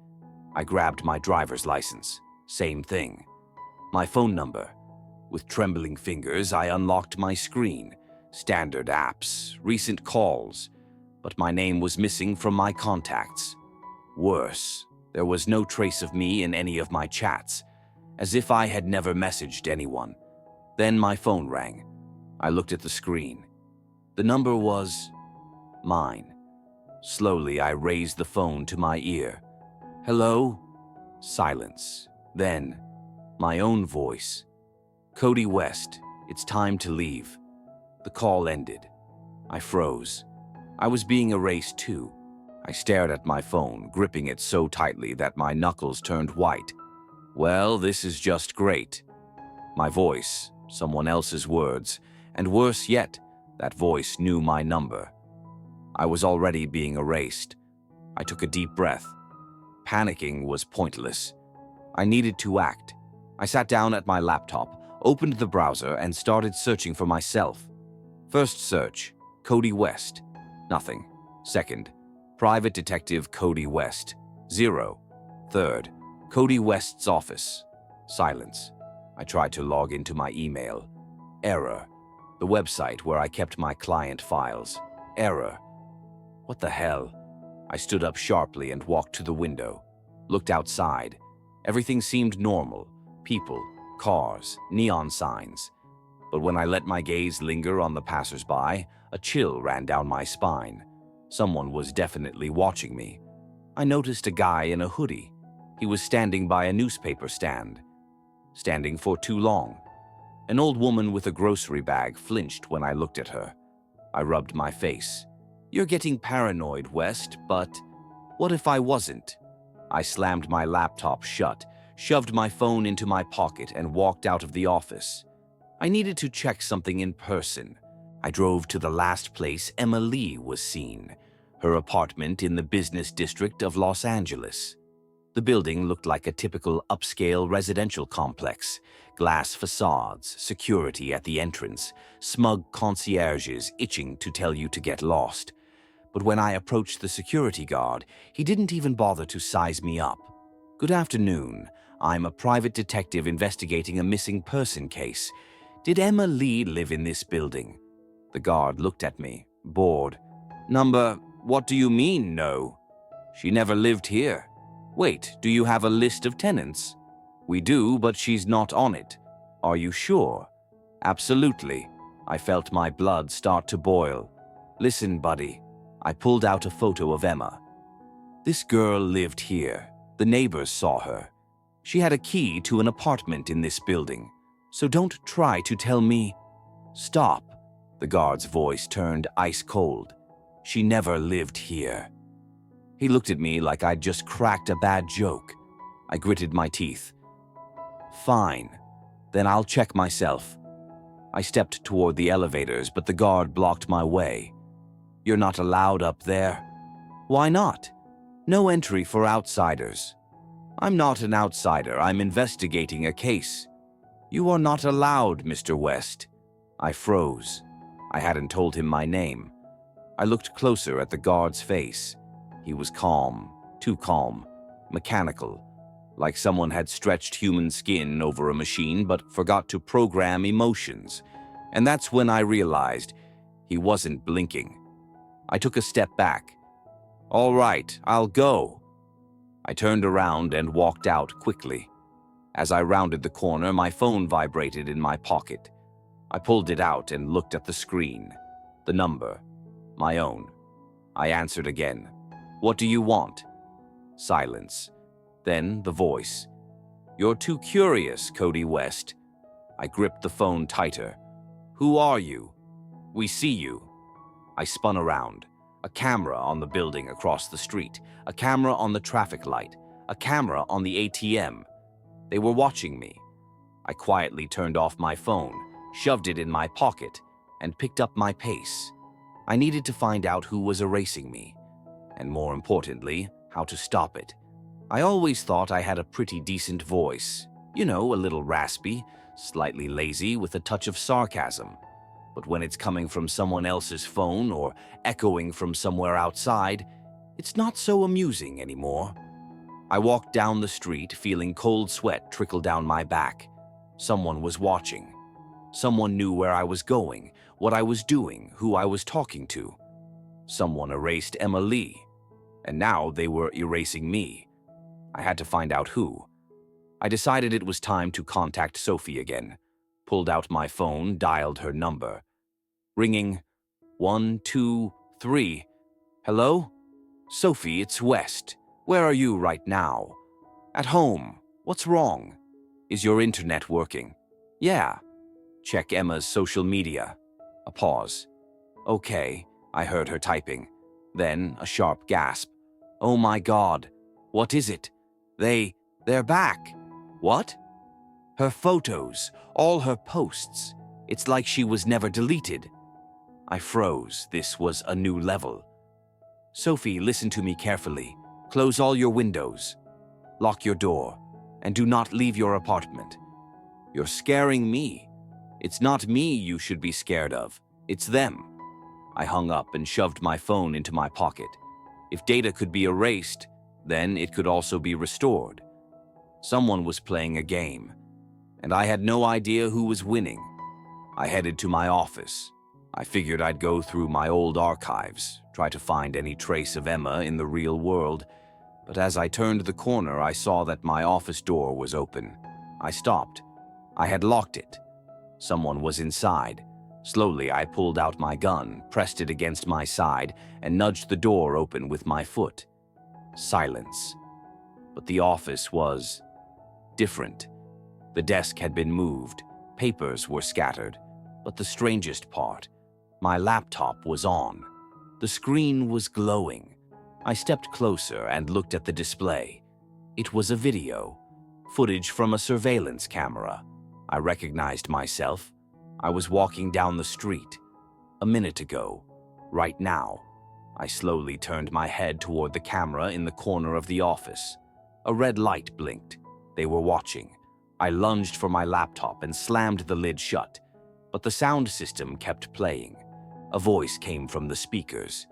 Speaker 1: I grabbed my driver's license. Same thing. My phone number. With trembling fingers, I unlocked my screen. Standard apps, recent calls. but my name was missing from my contacts. Worse, there was no trace of me in any of my chats, as if I had never messaged anyone. Then my phone rang. I looked at the screen. The number was mine. Slowly, I raised the phone to my ear. "Hello?" Silence. Then, my own voice. "Kody West, it's time to leave." The call ended. I froze. I was being erased too. I stared at my phone, gripping it so tightly that my knuckles turned white. Well, this is just great. My voice, someone else's words, and worse yet, that voice knew my number. I was already being erased. I took a deep breath. Panicking was pointless. I needed to act. I sat down at my laptop, opened the browser, and started searching for myself. First search, Kody West. Nothing. Second, Private Detective Kody West. 0. Third, Kody West's office. Silence. I tried to log into my email. Error. The website where I kept my client files. Error. What the hell? I stood up sharply and walked to the window. Looked outside. Everything seemed normal. People, cars, neon signs. But when I let my gaze linger on the passers-by, a chill ran down my spine. Someone was definitely watching me. I noticed a guy in a hoodie. He was standing by a newspaper stand. Standing for too long. An old woman with a grocery bag flinched when I looked at her. I rubbed my face. "You're getting paranoid, West, but what if I wasn't?" I slammed my laptop shut, shoved my phone into my pocket, and walked out of the office. I needed to check something in person. I drove to the last place Emma Lee was seen, her apartment in the business district of Los Angeles. The building looked like a typical upscale residential complex. Glass facades, security at the entrance, smug concierges itching to tell you to get lost. But when I approached the security guard, he didn't even bother to size me up. "Good afternoon. I'm a private detective investigating a missing person case. Did Emma Lee live in this building?" The guard looked at me, bored. What do you mean, no? She never lived here." "Wait, do you have a list of tenants?" "We do, but she's not on it." "Are you sure?" "Absolutely." I felt my blood start to boil. "Listen, buddy." I pulled out a photo of Emma. "This girl lived here. The neighbors saw her. She had a key to an apartment in this building. So don't try to tell me—" "Stop." The guard's voice turned ice cold. "She never lived here." He looked at me like I'd just cracked a bad joke. I gritted my teeth. "Fine. Then I'll check myself." I stepped toward the elevators, but the guard blocked my way. "You're not allowed up there." "Why not?" "No entry for outsiders." "I'm not an outsider. I'm investigating a case." "You are not allowed, Mr. West." I froze. I hadn't told him my name. I looked closer at the guard's face. He was calm, too calm, mechanical, like someone had stretched human skin over a machine but forgot to program emotions. And that's when I realized he wasn't blinking. I took a step back. "All right, I'll go." I turned around and walked out quickly. As I rounded the corner, my phone vibrated in my pocket. I pulled it out and looked at the screen. The number. My own. I answered again. "What do you want?" Silence. Then the voice. "You're too curious, Kody West." I gripped the phone tighter. "Who are you?" "We see you." I spun around. A camera on the building across the street. A camera on the traffic light. A camera on the ATM. They were watching me. I quietly turned off my phone, shoved it in my pocket, and picked up my pace. I needed to find out who was erasing me, and more importantly, how to stop it. I always thought I had a pretty decent voice. You know, a little raspy, slightly lazy with a touch of sarcasm. But when it's coming from someone else's phone or echoing from somewhere outside, it's not so amusing anymore. I walked down the street, feeling cold sweat trickle down my back. Someone was watching. Someone knew where I was going, what I was doing, who I was talking to. Someone erased Emma Lee, and now they were erasing me. I had to find out who. I decided it was time to contact Sophie again. Pulled out my phone, dialed her number. Ringing. 1, 2, 3. Hello? Sophie, it's West. Where are you right now? At home. What's wrong? Is your internet working? Yeah. Check Emma's social media. A pause. Okay, I heard her typing. Then a sharp gasp. Oh my God. What is it? They're back. What? Her photos, all her posts. It's like she was never deleted. I froze. This was a new level. Sophie, listen to me carefully. Close all your windows. Lock your door. And do not leave your apartment. You're scaring me. It's not me you should be scared of. It's them. I hung up and shoved my phone into my pocket. If data could be erased, then it could also be restored. Someone was playing a game, and I had no idea who was winning. I headed to my office. I figured I'd go through my old archives, try to find any trace of Emma in the real world, but as I turned the corner, I saw that my office door was open. I stopped. I had locked it. Someone was inside. Slowly, I pulled out my gun, pressed it against my side, and nudged the door open with my foot. Silence. But the office was different. The desk had been moved. Papers were scattered. But the strangest part, my laptop was on. The screen was glowing. I stepped closer and looked at the display. It was a video, footage from a surveillance camera. I recognized myself. I was walking down the street. A minute ago, right now. I slowly turned my head toward the camera in the corner of the office. A red light blinked. They were watching. I lunged for my laptop and slammed the lid shut, but the sound system kept playing. A voice came from the speakers.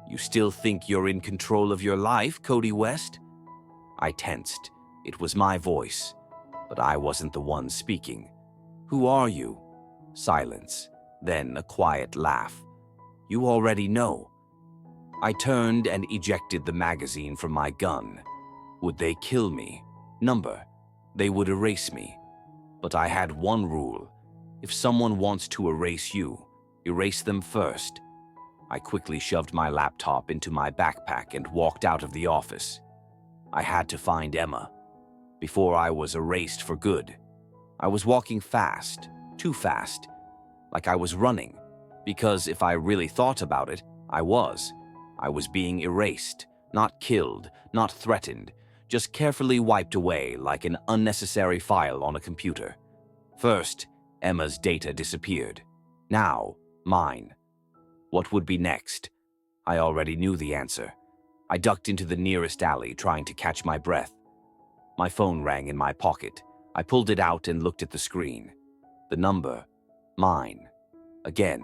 Speaker 1: You still think you're in control of your life, Kody West? I tensed. It was my voice, but I wasn't the one speaking. Who are you? Silence, then a quiet laugh. You already know. I turned and ejected the magazine from my gun. Would they kill me? Number. They would erase me. But I had one rule. If someone wants to erase you, erase them first. I quickly shoved my laptop into my backpack and walked out of the office. I had to find Emma before I was erased for good. I was walking fast, too fast, like I was running, because if I really thought about it, I was being erased, not killed, not threatened, just carefully wiped away like an unnecessary file on a computer. First, Emma's data disappeared. Now, mine. What would be next? I already knew the answer. I ducked into the nearest alley, trying to catch my breath. My phone rang in my pocket. I pulled it out and looked at the screen. The number. Mine. Again.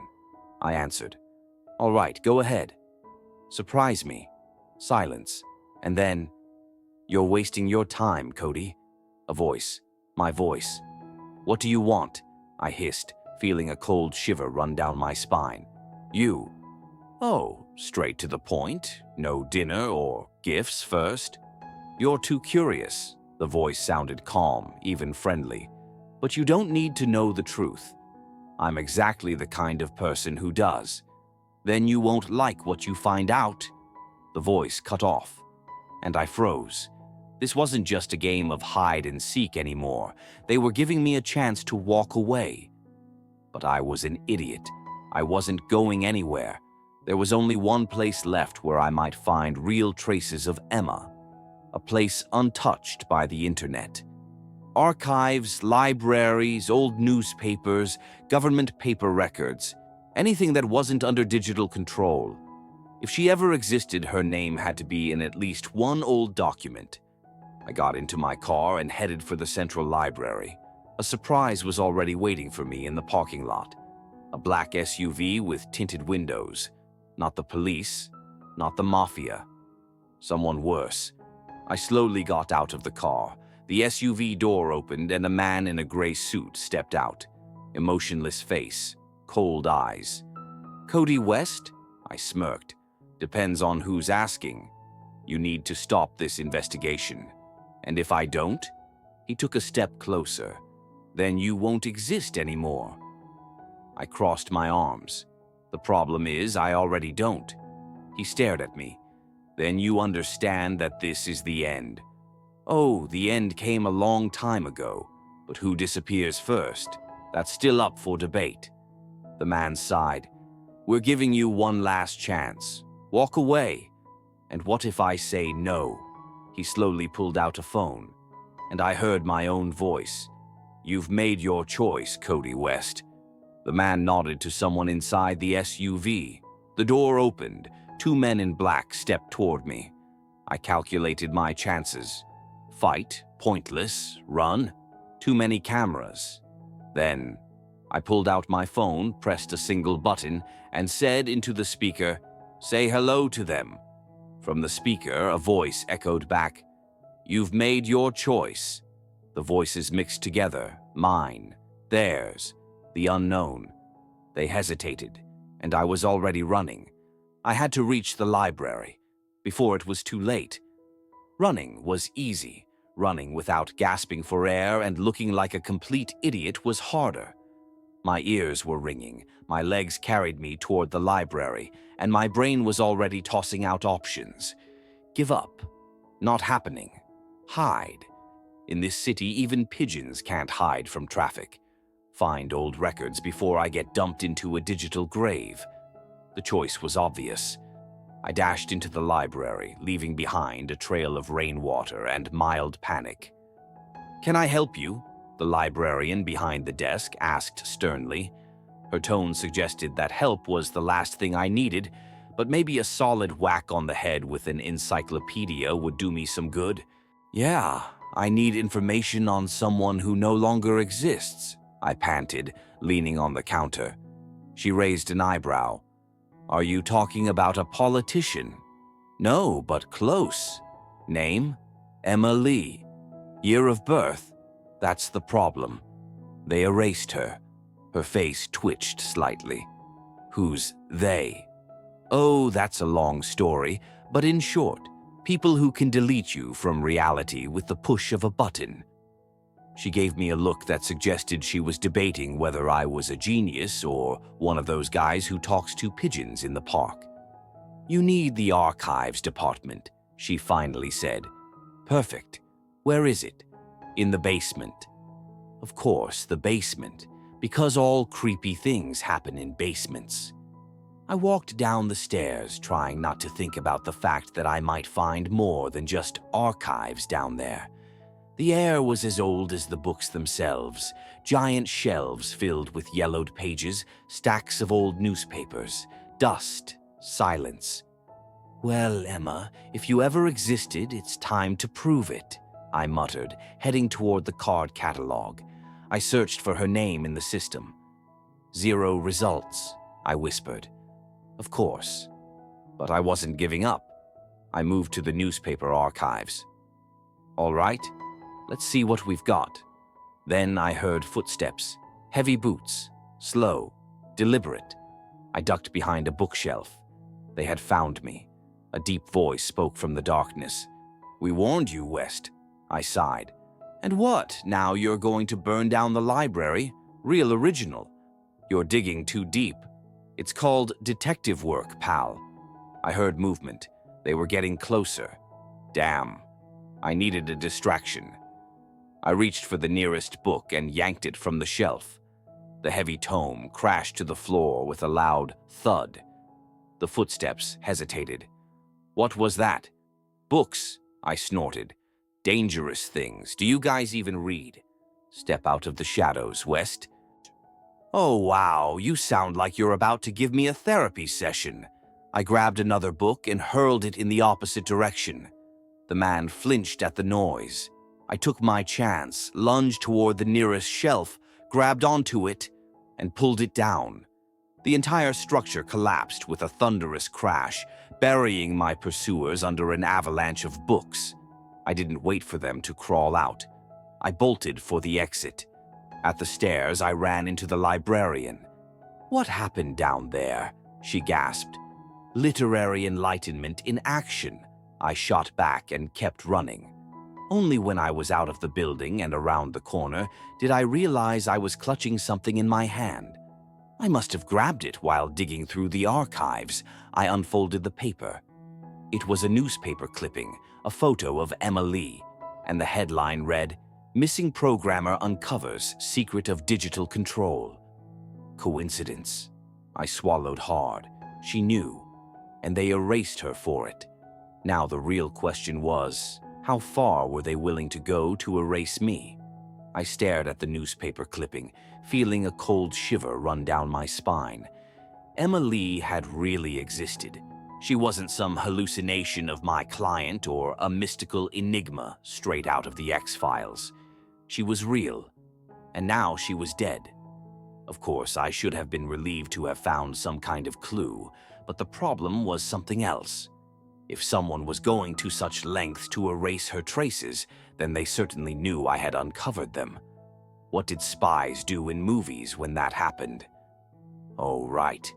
Speaker 1: I answered. All right, go ahead. Surprise me. Silence. And then, you're wasting your time, Kody. A voice. My voice. What do you want? I hissed, feeling a cold shiver run down my spine. You. Oh, straight to the point. No dinner or gifts first. You're too curious. The voice sounded calm, even friendly. But you don't need to know the truth. I'm exactly the kind of person who does. Then you won't like what you find out. The voice cut off, and I froze. This wasn't just a game of hide and seek anymore. They were giving me a chance to walk away. But I was an idiot. I wasn't going anywhere. There was only one place left where I might find real traces of Emma. A place untouched by the internet. Archives, libraries, old newspapers, government paper records. Anything that wasn't under digital control. If she ever existed, her name had to be in at least one old document. I got into my car and headed for the central library. A surprise was already waiting for me in the parking lot. A black SUV with tinted windows. Not the police, not the mafia. Someone worse. I slowly got out of the car. The SUV door opened and a man in a gray suit stepped out. Emotionless face, cold eyes. Kody West? I smirked. Depends on who's asking. You need to stop this investigation. And if I don't? He took a step closer. Then you won't exist anymore. I crossed my arms. The problem is, I already don't. He stared at me. Then you understand that this is the end. Oh, the end came a long time ago. But who disappears first? That's still up for debate. The man sighed. We're giving you one last chance. Walk away. And what if I say no? He slowly pulled out a phone. And I heard my own voice. You've made your choice, Kody West. The man nodded to someone inside the SUV. The door opened. 2 men in black stepped toward me. I calculated my chances. Fight, pointless, run, too many cameras. Then, I pulled out my phone, pressed a single button, and said into the speaker, "Say hello to them." From the speaker, a voice echoed back, "You've made your choice." The voices mixed together, mine, theirs, the unknown. They hesitated, and I was already running. I had to reach the library before it was too late. Running was easy. Running without gasping for air and looking like a complete idiot was harder. My ears were ringing, my legs carried me toward the library, and my brain was already tossing out options. Give up. Not happening. Hide. In this city, even pigeons can't hide from traffic. Find old records before I get dumped into a digital grave. The choice was obvious. I dashed into the library, leaving behind a trail of rainwater and mild panic. "Can I help you?" the librarian behind the desk asked sternly. Her tone suggested that help was the last thing I needed, but maybe a solid whack on the head with an encyclopedia would do me some good. "Yeah, I need information on someone who no longer exists," I panted, leaning on the counter. She raised an eyebrow. "Are you talking about a politician?" "No, but close." "Name?" "Emma Lee." "Year of birth?" "That's the problem." They erased her. Her face twitched slightly. "Who's they?" "Oh, that's a long story, but in short, people who can delete you from reality with the push of a button." She gave me a look that suggested she was debating whether I was a genius or one of those guys who talks to pigeons in the park. "You need the archives department," she finally said. "Perfect. Where is it?" "In the basement." Of course, the basement, because all creepy things happen in basements. I walked down the stairs, trying not to think about the fact that I might find more than just archives down there. The air was as old as the books themselves, giant shelves filled with yellowed pages, stacks of old newspapers, dust, silence. "Well, Emma, if you ever existed, it's time to prove it," I muttered, heading toward the card catalog. I searched for her name in the system. "0 results," I whispered. Of course. But I wasn't giving up. I moved to the newspaper archives. "All right. Let's see what we've got." Then I heard footsteps, heavy boots, slow, deliberate. I ducked behind a bookshelf. They had found me. A deep voice spoke from the darkness. "We warned you, West." I sighed. "And what, now you're going to burn down the library? Real original. You're digging too deep. It's called detective work, pal." I heard movement. They were getting closer. Damn. I needed a distraction. I reached for the nearest book and yanked it from the shelf. The heavy tome crashed to the floor with a loud thud. The footsteps hesitated. "What was that?" "Books," I snorted. "Dangerous things. Do you guys even read?" "Step out of the shadows, West." "Oh, wow, you sound like you're about to give me a therapy session." I grabbed another book and hurled it in the opposite direction. The man flinched at the noise. I took my chance, lunged toward the nearest shelf, grabbed onto it, and pulled it down. The entire structure collapsed with a thunderous crash, burying my pursuers under an avalanche of books. I didn't wait for them to crawl out. I bolted for the exit. At the stairs, I ran into the librarian. "What happened down there?" she gasped. Literary enlightenment in action, I shot back and kept running. Only when I was out of the building and around the corner did I realize I was clutching something in my hand. I must have grabbed it while digging through the archives. I unfolded the paper. It was a newspaper clipping, a photo of Emma Lee, and the headline read, "Missing Programmer Uncovers Secret of Digital Control." Coincidence? I swallowed hard. She knew, and they erased her for it. Now the real question was, how far were they willing to go to erase me? I stared at the newspaper clipping, feeling a cold shiver run down my spine. Emma Lee had really existed. She wasn't some hallucination of my client or a mystical enigma straight out of the X-Files. She was real, and now she was dead. Of course, I should have been relieved to have found some kind of clue, but the problem was something else. If someone was going to such lengths to erase her traces, then they certainly knew I had uncovered them. What did spies do in movies when that happened? Oh, right.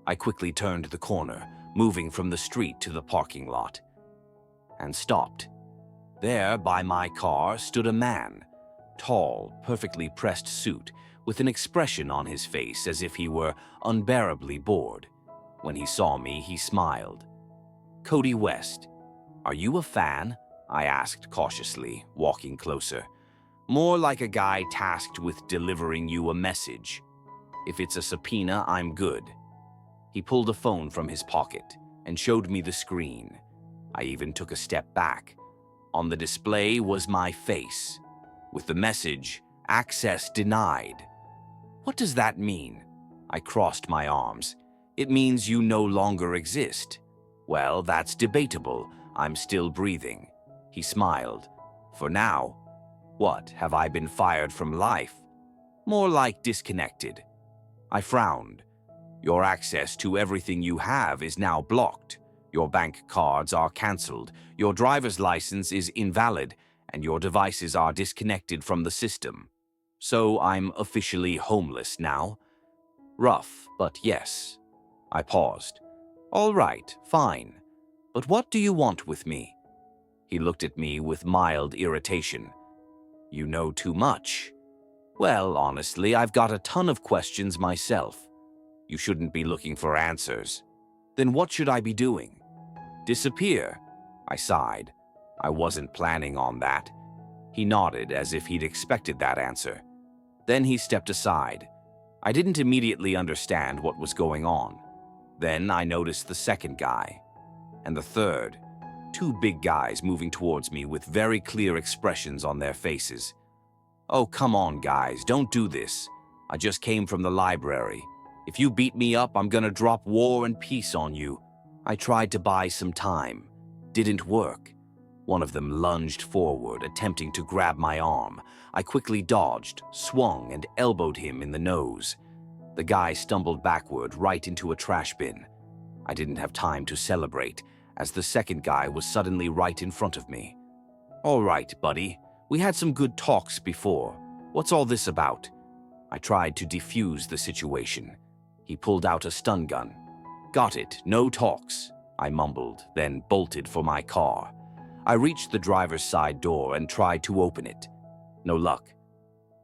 Speaker 1: I quickly turned the corner, moving from the street to the parking lot, and stopped. There, by my car, stood a man. Tall, perfectly pressed suit, with an expression on his face as if he were unbearably bored. When he saw me, he smiled. "Kody West, are you a fan?" I asked cautiously, walking closer. "More like a guy tasked with delivering you a message. If it's a subpoena, I'm good." He pulled a phone from his pocket and showed me the screen. I even took a step back. On the display was my face, with the message, "Access denied." What does that mean? I crossed my arms. It means you no longer exist. Well, that's debatable. I'm still breathing. He smiled. For now. What, have I been fired from life? More like disconnected. I frowned. Your access to everything you have is now blocked. Your bank cards are cancelled. Your driver's license is invalid, and your devices are disconnected from the system. So I'm officially homeless now. Rough, but yes. I paused. All right, fine. But what do you want with me? He looked at me with mild irritation. You know too much. Well, honestly, I've got a ton of questions myself. You shouldn't be looking for answers. Then what should I be doing? Disappear? I sighed. I wasn't planning on that. He nodded as if he'd expected that answer. Then he stepped aside. I didn't immediately understand what was going on. Then I noticed the second guy. And the third. Two big guys moving towards me with very clear expressions on their faces. Oh, come on, guys, don't do this. I just came from the library. If you beat me up, I'm gonna drop War and Peace on you. I tried to buy some time. Didn't work. One of them lunged forward, attempting to grab my arm. I quickly dodged, swung, and elbowed him in the nose. The guy stumbled backward right into a trash bin. I didn't have time to celebrate, as the second guy was suddenly right in front of me. All right, buddy. We had some good talks before. What's all this about? I tried to defuse the situation. He pulled out a stun gun. Got it, no talks, I mumbled, then bolted for my car. I reached the driver's side door and tried to open it. No luck.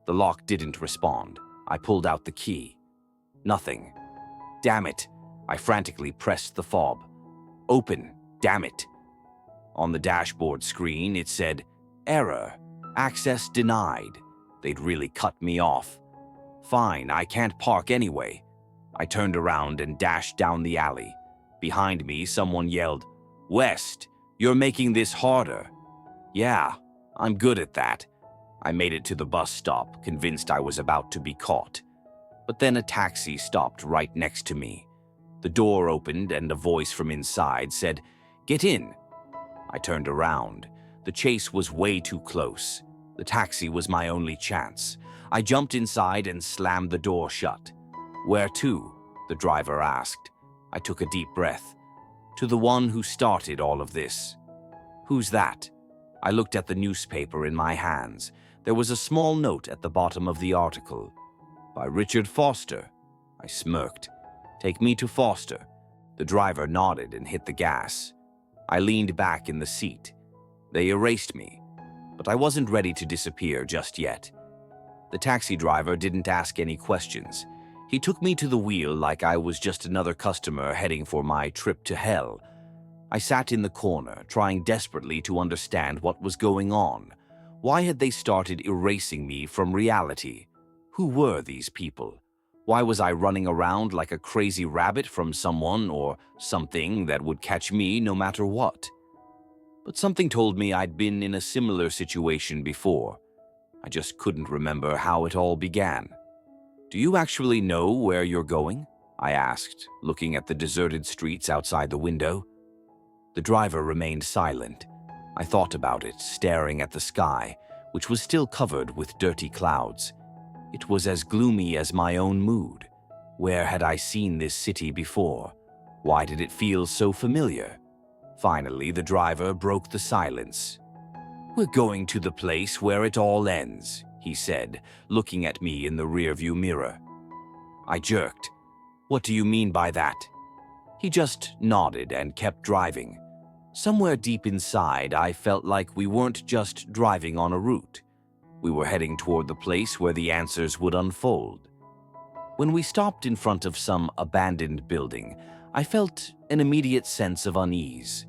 Speaker 1: The lock didn't respond. I pulled out the key. Nothing. Damn it. I frantically pressed the fob. Open, damn it. On the dashboard screen, it said, "Error. Access denied." They'd really cut me off. Fine, I can't park anyway. I turned around and dashed down the alley. Behind me, someone yelled, "West, you're making this harder." Yeah, I'm good at that. I made it to the bus stop, convinced I was about to be caught. But then a taxi stopped right next to me. The door opened and a voice from inside said, "Get in." I turned around. The chase was way too close. The taxi was my only chance. I jumped inside and slammed the door shut. "Where to?" the driver asked. I took a deep breath. "To the one who started all of this." "Who's that?" I looked at the newspaper in my hands. There was a small note at the bottom of the article. "By Richard Foster." I smirked. "Take me to Foster." The driver nodded and hit the gas. I leaned back in the seat. They erased me, but I wasn't ready to disappear just yet. The taxi driver didn't ask any questions. He took me to the wheel like I was just another customer heading for my trip to hell. I sat in the corner, trying desperately to understand what was going on. Why had they started erasing me from reality? Who were these people? Why was I running around like a crazy rabbit from someone or something that would catch me no matter what? But something told me I'd been in a similar situation before. I just couldn't remember how it all began. "Do you actually know where you're going?" I asked, looking at the deserted streets outside the window. The driver remained silent. I thought about it, staring at the sky, which was still covered with dirty clouds. It was as gloomy as my own mood. Where had I seen this city before? Why did it feel so familiar? Finally, the driver broke the silence. "We're going to the place where it all ends," he said, looking at me in the rearview mirror. I jerked. "What do you mean by that?" He just nodded and kept driving. Somewhere deep inside, I felt like we weren't just driving on a route. We were heading toward the place where the answers would unfold. When we stopped in front of some abandoned building, I felt an immediate sense of unease.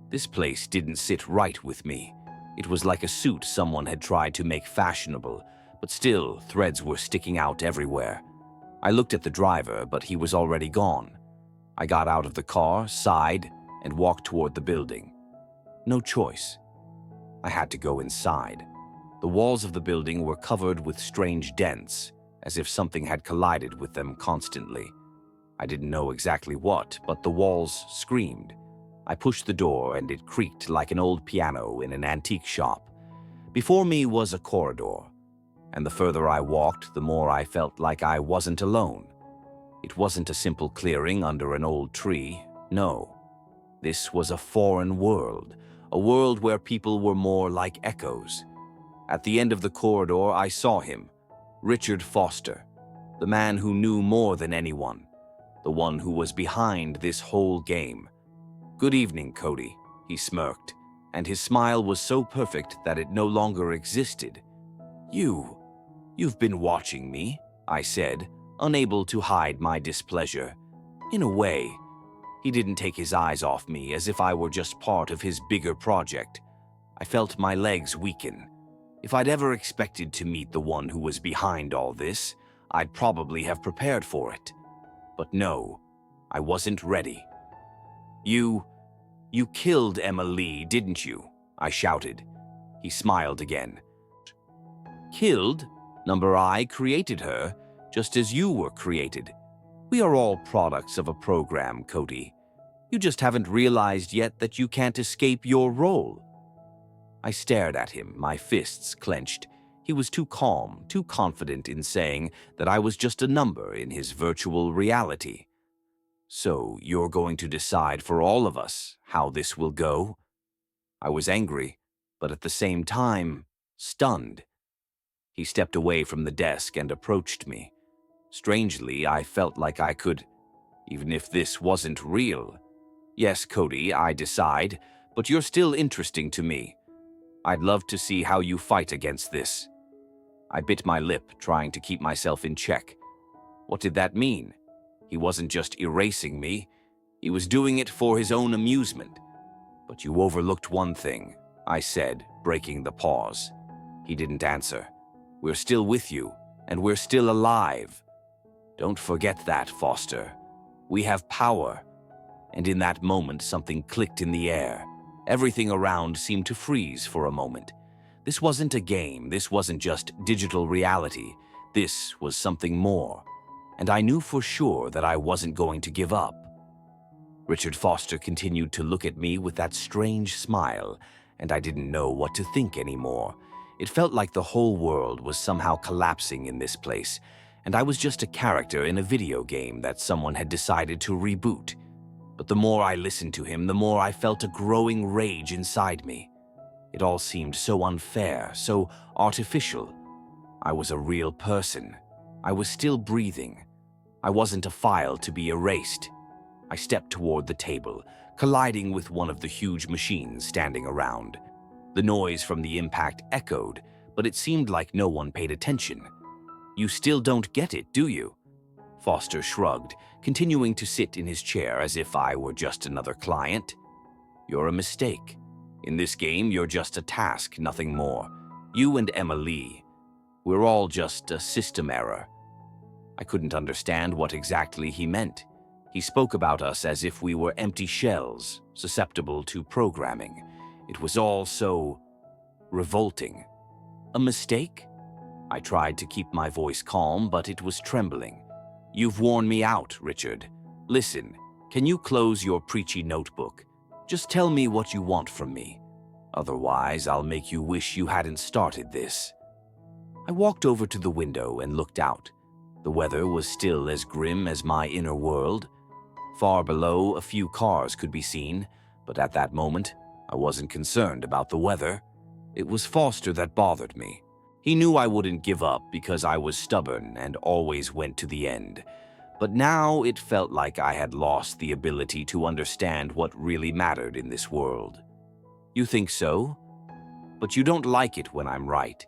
Speaker 1: This place didn't sit right with me. It was like a suit someone had tried to make fashionable, but still, threads were sticking out everywhere. I looked at the driver, but he was already gone. I got out of the car, sighed, and walked toward the building. No choice. I had to go inside. The walls of the building were covered with strange dents, as if something had collided with them constantly. I didn't know exactly what, but the walls screamed. I pushed the door and it creaked like an old piano in an antique shop. Before me was a corridor, and the further I walked, the more I felt like I wasn't alone. It wasn't a simple clearing under an old tree, no. This was a foreign world, a world where people were more like echoes. At the end of the corridor, I saw him, Richard Foster, the man who knew more than anyone, the one who was behind this whole game. "Good evening, Kody," he smirked, and his smile was so perfect that it no longer existed. You've been watching me," I said, unable to hide my displeasure. In a way, he didn't take his eyes off me as if I were just part of his bigger project. I felt my legs weaken. If I'd ever expected to meet the one who was behind all this, I'd probably have prepared for it. But no, I wasn't ready. You killed Emma Lee, didn't you?" I shouted. He smiled again. "Killed? Number I created her, just as you were created. We are all products of a program, Kody. You just haven't realized yet that you can't escape your role." I stared at him, my fists clenched. He was too calm, too confident in saying that I was just a number in his virtual reality. "So you're going to decide for all of us how this will go?" I was angry, but at the same time, stunned. He stepped away from the desk and approached me. Strangely, I felt like I could, even if this wasn't real. "Yes, Kody, I decide, but you're still interesting to me. I'd love to see how you fight against this." I bit my lip, trying to keep myself in check. What did that mean? He wasn't just erasing me. He was doing it for his own amusement. "But you overlooked one thing," I said, breaking the pause. He didn't answer. "We're still with you, and we're still alive. Don't forget that, Foster. We have power." And in that moment, something clicked in the air. Everything around seemed to freeze for a moment. This wasn't a game. This wasn't just digital reality. This was something more. And I knew for sure that I wasn't going to give up. Richard Foster continued to look at me with that strange smile, and I didn't know what to think anymore. It felt like the whole world was somehow collapsing in this place, and I was just a character in a video game that someone had decided to reboot. But the more I listened to him, the more I felt a growing rage inside me. It all seemed so unfair, so artificial. I was a real person. I was still breathing. I wasn't a file to be erased. I stepped toward the table, colliding with one of the huge machines standing around. The noise from the impact echoed, but it seemed like no one paid attention. "You still don't get it, do you?" Foster shrugged, continuing to sit in his chair as if I were just another client. "You're a mistake. In this game, you're just a task, nothing more. You and Emma Lee. We're all just a system error." I couldn't understand what exactly he meant. He spoke about us as if we were empty shells, susceptible to programming. It was all so revolting. "A mistake?" I tried to keep my voice calm, but it was trembling. "You've worn me out, Richard. Listen, can you close your preachy notebook? Just tell me what you want from me. Otherwise, I'll make you wish you hadn't started this." I walked over to the window and looked out. The weather was still as grim as my inner world. Far below, a few cars could be seen, but at that moment, I wasn't concerned about the weather. It was Foster that bothered me. He knew I wouldn't give up because I was stubborn and always went to the end. But now it felt like I had lost the ability to understand what really mattered in this world. "You think so? But you don't like it when I'm right.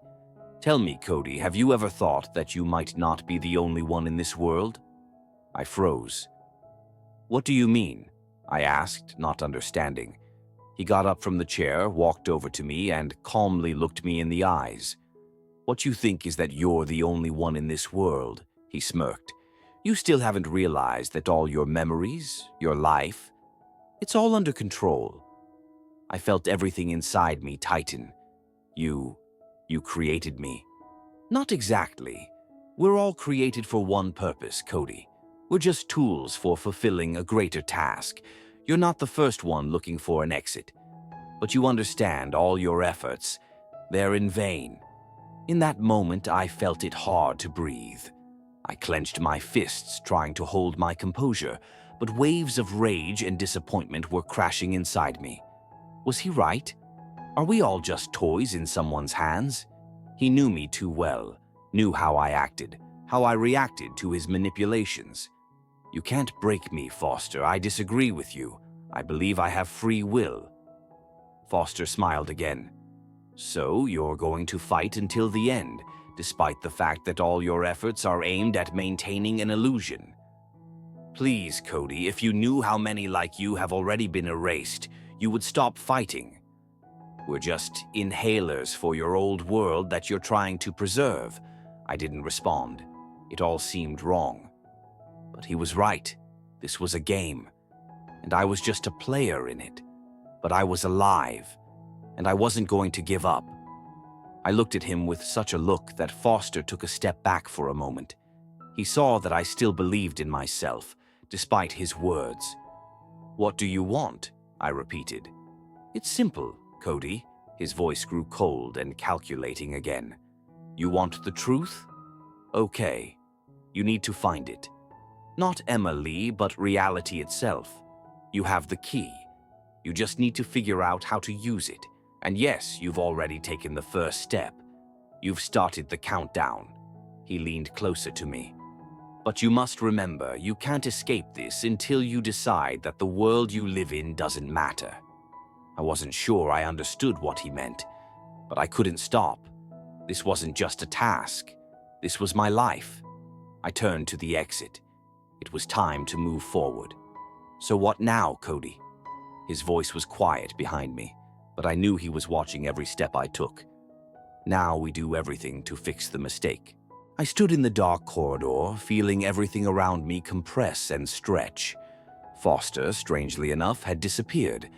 Speaker 1: Tell me, Kody, have you ever thought that you might not be the only one in this world?" I froze. "What do you mean?" I asked, not understanding. He got up from the chair, walked over to me, and calmly looked me in the eyes. "What you think is that you're the only one in this world," he smirked. "You still haven't realized that all your memories, your life, it's all under control." I felt everything inside me tighten. You created me." "Not exactly. We're all created for one purpose, Kody. We're just tools for fulfilling a greater task. You're not the first one looking for an exit. But you understand all your efforts, they're in vain." In that moment, I felt it hard to breathe. I clenched my fists, trying to hold my composure, but waves of rage and disappointment were crashing inside me. Was he right? Are we all just toys in someone's hands? He knew me too well, knew how I acted, how I reacted to his manipulations. "You can't break me, Foster. I disagree with you. I believe I have free will." Foster smiled again. "So you're going to fight until the end, despite the fact that all your efforts are aimed at maintaining an illusion." "Please, Kody, if you knew how many like you have already been erased, you would stop fighting. We're just inhalers for your old world that you're trying to preserve." I didn't respond. It all seemed wrong. But he was right. This was a game, and I was just a player in it. But I was alive, and I wasn't going to give up. I looked at him with such a look that Foster took a step back for a moment. He saw that I still believed in myself, despite his words. "What do you want?" I repeated. "It's simple, Kody." His voice grew cold and calculating again. "You want the truth? Okay. You need to find it. Not Emma Lee, but reality itself. You have the key. You just need to figure out how to use it. And yes, you've already taken the first step. You've started the countdown." He leaned closer to me. "But you must remember, you can't escape this until you decide that the world you live in doesn't matter." I wasn't sure I understood what he meant, but I couldn't stop. This wasn't just a task. This was my life. I turned to the exit. It was time to move forward. "So what now, Kody?" His voice was quiet behind me, but I knew he was watching every step I took. "Now we do everything to fix the mistake." I stood in the dark corridor, feeling everything around me compress and stretch. Foster, strangely enough, had disappeared,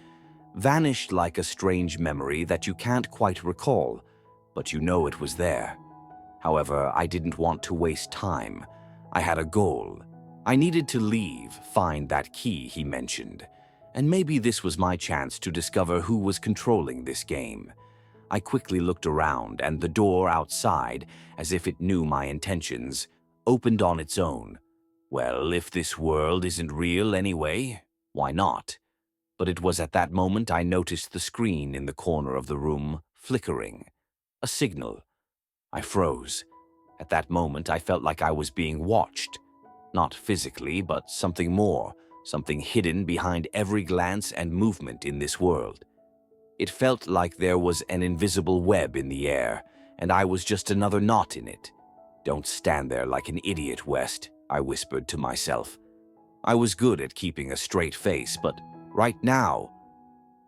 Speaker 1: vanished like a strange memory that you can't quite recall, but you know it was there. However, I didn't want to waste time. I had a goal. I needed to leave, find that key he mentioned, and maybe this was my chance to discover who was controlling this game. I quickly looked around, and the door outside, as if it knew my intentions, opened on its own. Well, if this world isn't real anyway, why not? But it was at that moment I noticed the screen in the corner of the room flickering. A signal. I froze. At that moment, I felt like I was being watched. Not physically, but something more. something hidden behind every glance and movement in this world. It felt like there was an invisible web in the air, and I was just another knot in it. "Don't stand there like an idiot, West," I whispered to myself. I was good at keeping a straight face, but right now,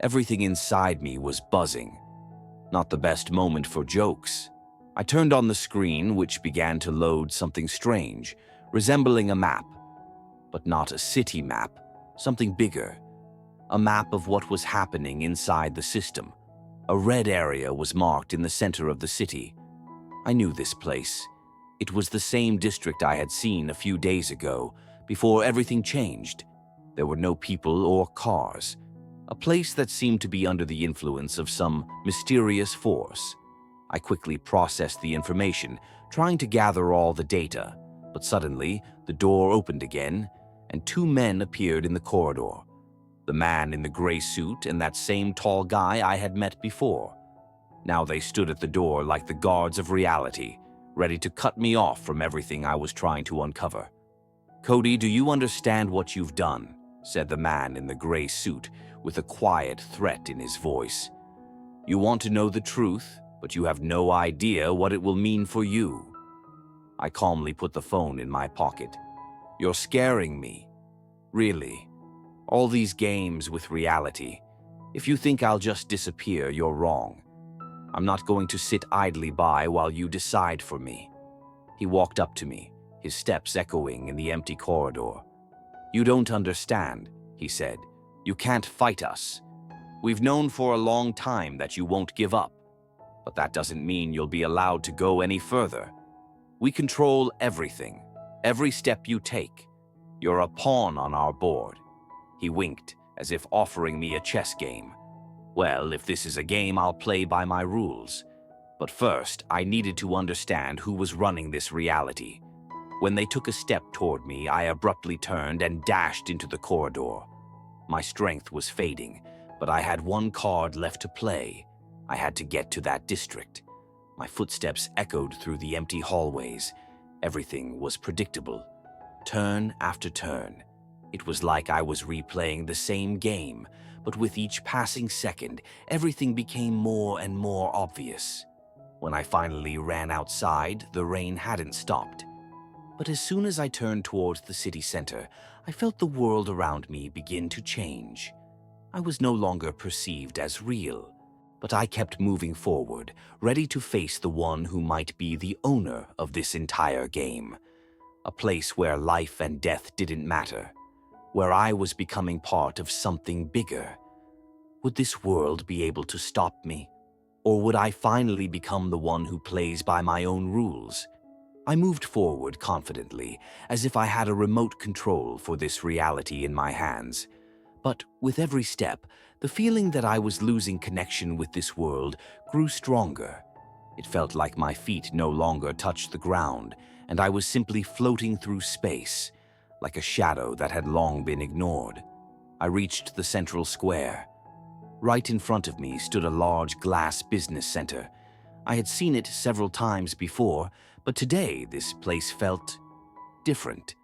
Speaker 1: everything inside me was buzzing. Not the best moment for jokes. I turned on the screen, which began to load something strange, resembling a map. But not a city map, something bigger. A map of what was happening inside the system. A red area was marked in the center of the city. I knew this place. It was the same district I had seen a few days ago, before everything changed. There were no people or cars. A place that seemed to be under the influence of some mysterious force. I quickly processed the information, trying to gather all the data, but suddenly the door opened again, and two men appeared in the corridor. The man in the gray suit and that same tall guy I had met before. Now they stood at the door like the guards of reality, ready to cut me off from everything I was trying to uncover. "Kody, do you understand what you've done?" said the man in the gray suit, with a quiet threat in his voice. "You want to know the truth, but you have no idea what it will mean for you." I calmly put the phone in my pocket. "You're scaring me. Really. All these games with reality. If you think I'll just disappear, you're wrong. I'm not going to sit idly by while you decide for me." He walked up to me, his steps echoing in the empty corridor. "You don't understand," he said. "You can't fight us. We've known for a long time that you won't give up, but that doesn't mean you'll be allowed to go any further. We control everything, every step you take. You're a pawn on our board." He winked, as if offering me a chess game. "Well, if this is a game, I'll play by my rules. But first, I needed to understand who was running this reality." When they took a step toward me, I abruptly turned and dashed into the corridor. My strength was fading, but I had one card left to play. I had to get to that district. My footsteps echoed through the empty hallways. Everything was predictable. Turn after turn. It was like I was replaying the same game, but with each passing second, everything became more and more obvious. When I finally ran outside, the rain hadn't stopped. But as soon as I turned towards the city center, I felt the world around me begin to change. I was no longer perceived as real, but I kept moving forward, ready to face the one who might be the owner of this entire game. A place where life and death didn't matter, where I was becoming part of something bigger. Would this world be able to stop me? Or would I finally become the one who plays by my own rules? I moved forward confidently, as if I had a remote control for this reality in my hands. But with every step, the feeling that I was losing connection with this world grew stronger. It felt like my feet no longer touched the ground, and I was simply floating through space, like a shadow that had long been ignored. I reached the central square. Right in front of me stood a large glass business center. I had seen it several times before, but today this place felt different.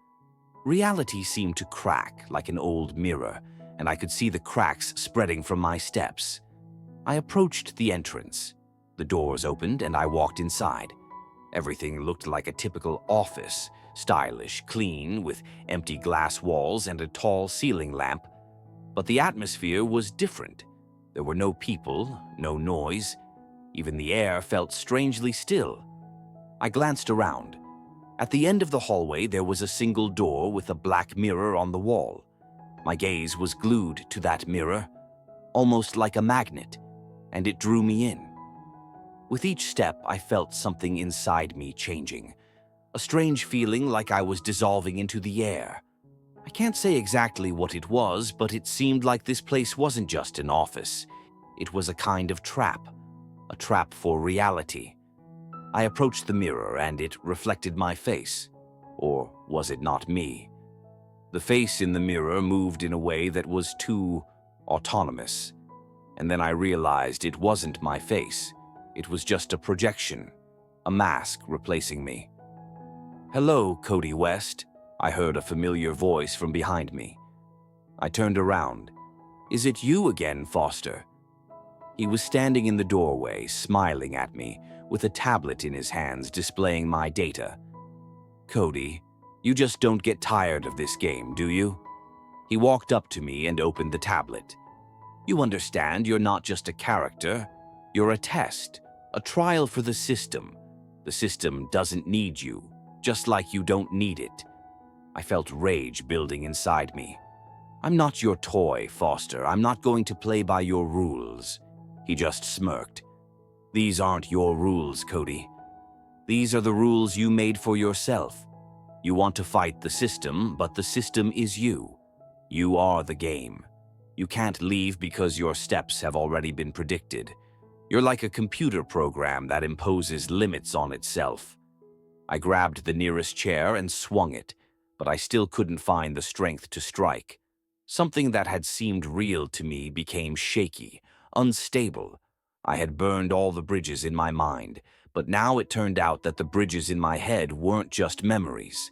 Speaker 1: Reality seemed to crack like an old mirror, and I could see the cracks spreading from my steps. I approached the entrance. The doors opened and I walked inside. Everything looked like a typical office, stylish, clean, with empty glass walls and a tall ceiling lamp. But the atmosphere was different. There were no people, no noise. Even the air felt strangely still. I glanced around. At the end of the hallway, there was a single door with a black mirror on the wall. My gaze was glued to that mirror, almost like a magnet, and it drew me in. With each step, I felt something inside me changing. A strange feeling like I was dissolving into the air. I can't say exactly what it was, but it seemed like this place wasn't just an office. It was a kind of trap, a trap for reality. I approached the mirror and it reflected my face. Or was it not me? The face in the mirror moved in a way that was too autonomous. And then I realized it wasn't my face. It was just a projection, a mask replacing me. "Hello, Kody West," I heard a familiar voice from behind me. I turned around. "Is it you again, Foster?" He was standing in the doorway, smiling at me, with a tablet in his hands displaying my data. "Kody, you just don't get tired of this game, do you?" He walked up to me and opened the tablet. "You understand you're not just a character. You're a test, a trial for the system. The system doesn't need you, just like you don't need it." I felt rage building inside me. "I'm not your toy, Foster. I'm not going to play by your rules." He just smirked. "These aren't your rules, Kody. These are the rules you made for yourself. You want to fight the system, but the system is you. You are the game. You can't leave because your steps have already been predicted. You're like a computer program that imposes limits on itself." I grabbed the nearest chair and swung it, but I still couldn't find the strength to strike. Something that had seemed real to me became shaky, unstable. I had burned all the bridges in my mind, but now it turned out that the bridges in my head weren't just memories.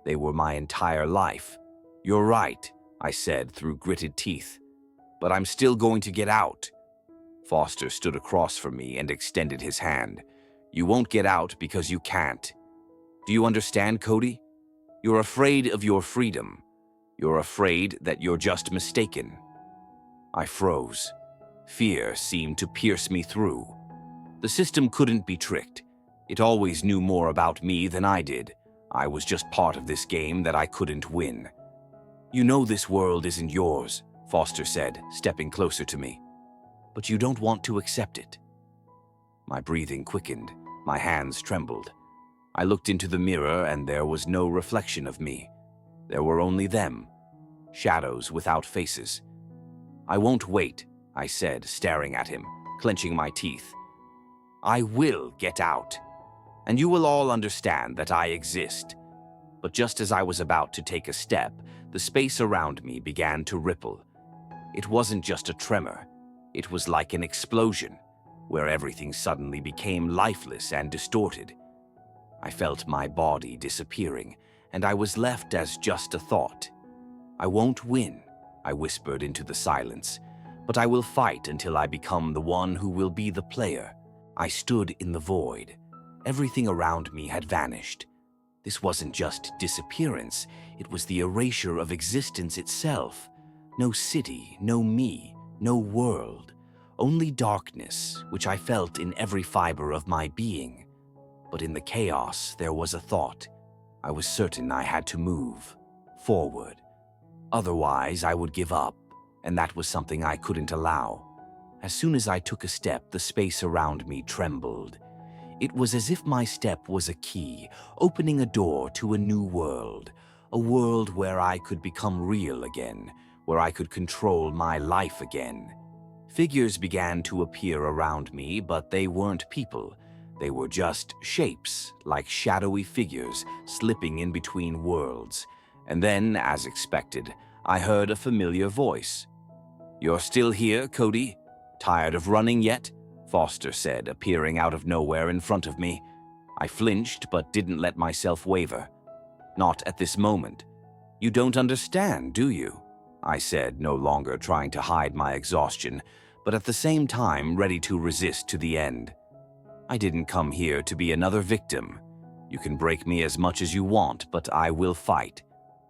Speaker 1: They were my entire life. "You're right," I said through gritted teeth. "But I'm still going to get out." Foster stood across from me and extended his hand. "You won't get out because you can't. Do you understand, Kody? You're afraid of your freedom. You're afraid that you're just mistaken." I froze. Fear seemed to pierce me through. The system couldn't be tricked. It always knew more about me than I did. I was just part of this game that I couldn't win. "You know this world isn't yours," Foster said, stepping closer to me. "But you don't want to accept it." My breathing quickened. My hands trembled. I looked into the mirror and there was no reflection of me. There were only them, shadows without faces. "I won't wait," I said, staring at him, clenching my teeth. "I will get out, and you will all understand that I exist." But just as I was about to take a step, the space around me began to ripple. It wasn't just a tremor. It was like an explosion, where everything suddenly became lifeless and distorted. I felt my body disappearing, and I was left as just a thought. "I won't win," I whispered into the silence, "but I will fight until I become the one who will be the player." I stood in the void. Everything around me had vanished. This wasn't just disappearance, it was the erasure of existence itself. No city, no me, no world. Only darkness, which I felt in every fiber of my being. But in the chaos, there was a thought. I was certain I had to move forward. Otherwise, I would give up, and that was something I couldn't allow. As soon as I took a step, the space around me trembled. It was as if my step was a key, opening a door to a new world. A world where I could become real again, where I could control my life again. Figures began to appear around me, but they weren't people. They were just shapes, like shadowy figures slipping in between worlds. And then, as expected, I heard a familiar voice. "You're still here, Kody? Tired of running yet?" Foster said, appearing out of nowhere in front of me. I flinched, but didn't let myself waver. "Not at this moment." "You don't understand, do you?" I said, no longer trying to hide my exhaustion, but at the same time ready to resist to the end. "I didn't come here to be another victim. You can break me as much as you want, but I will fight."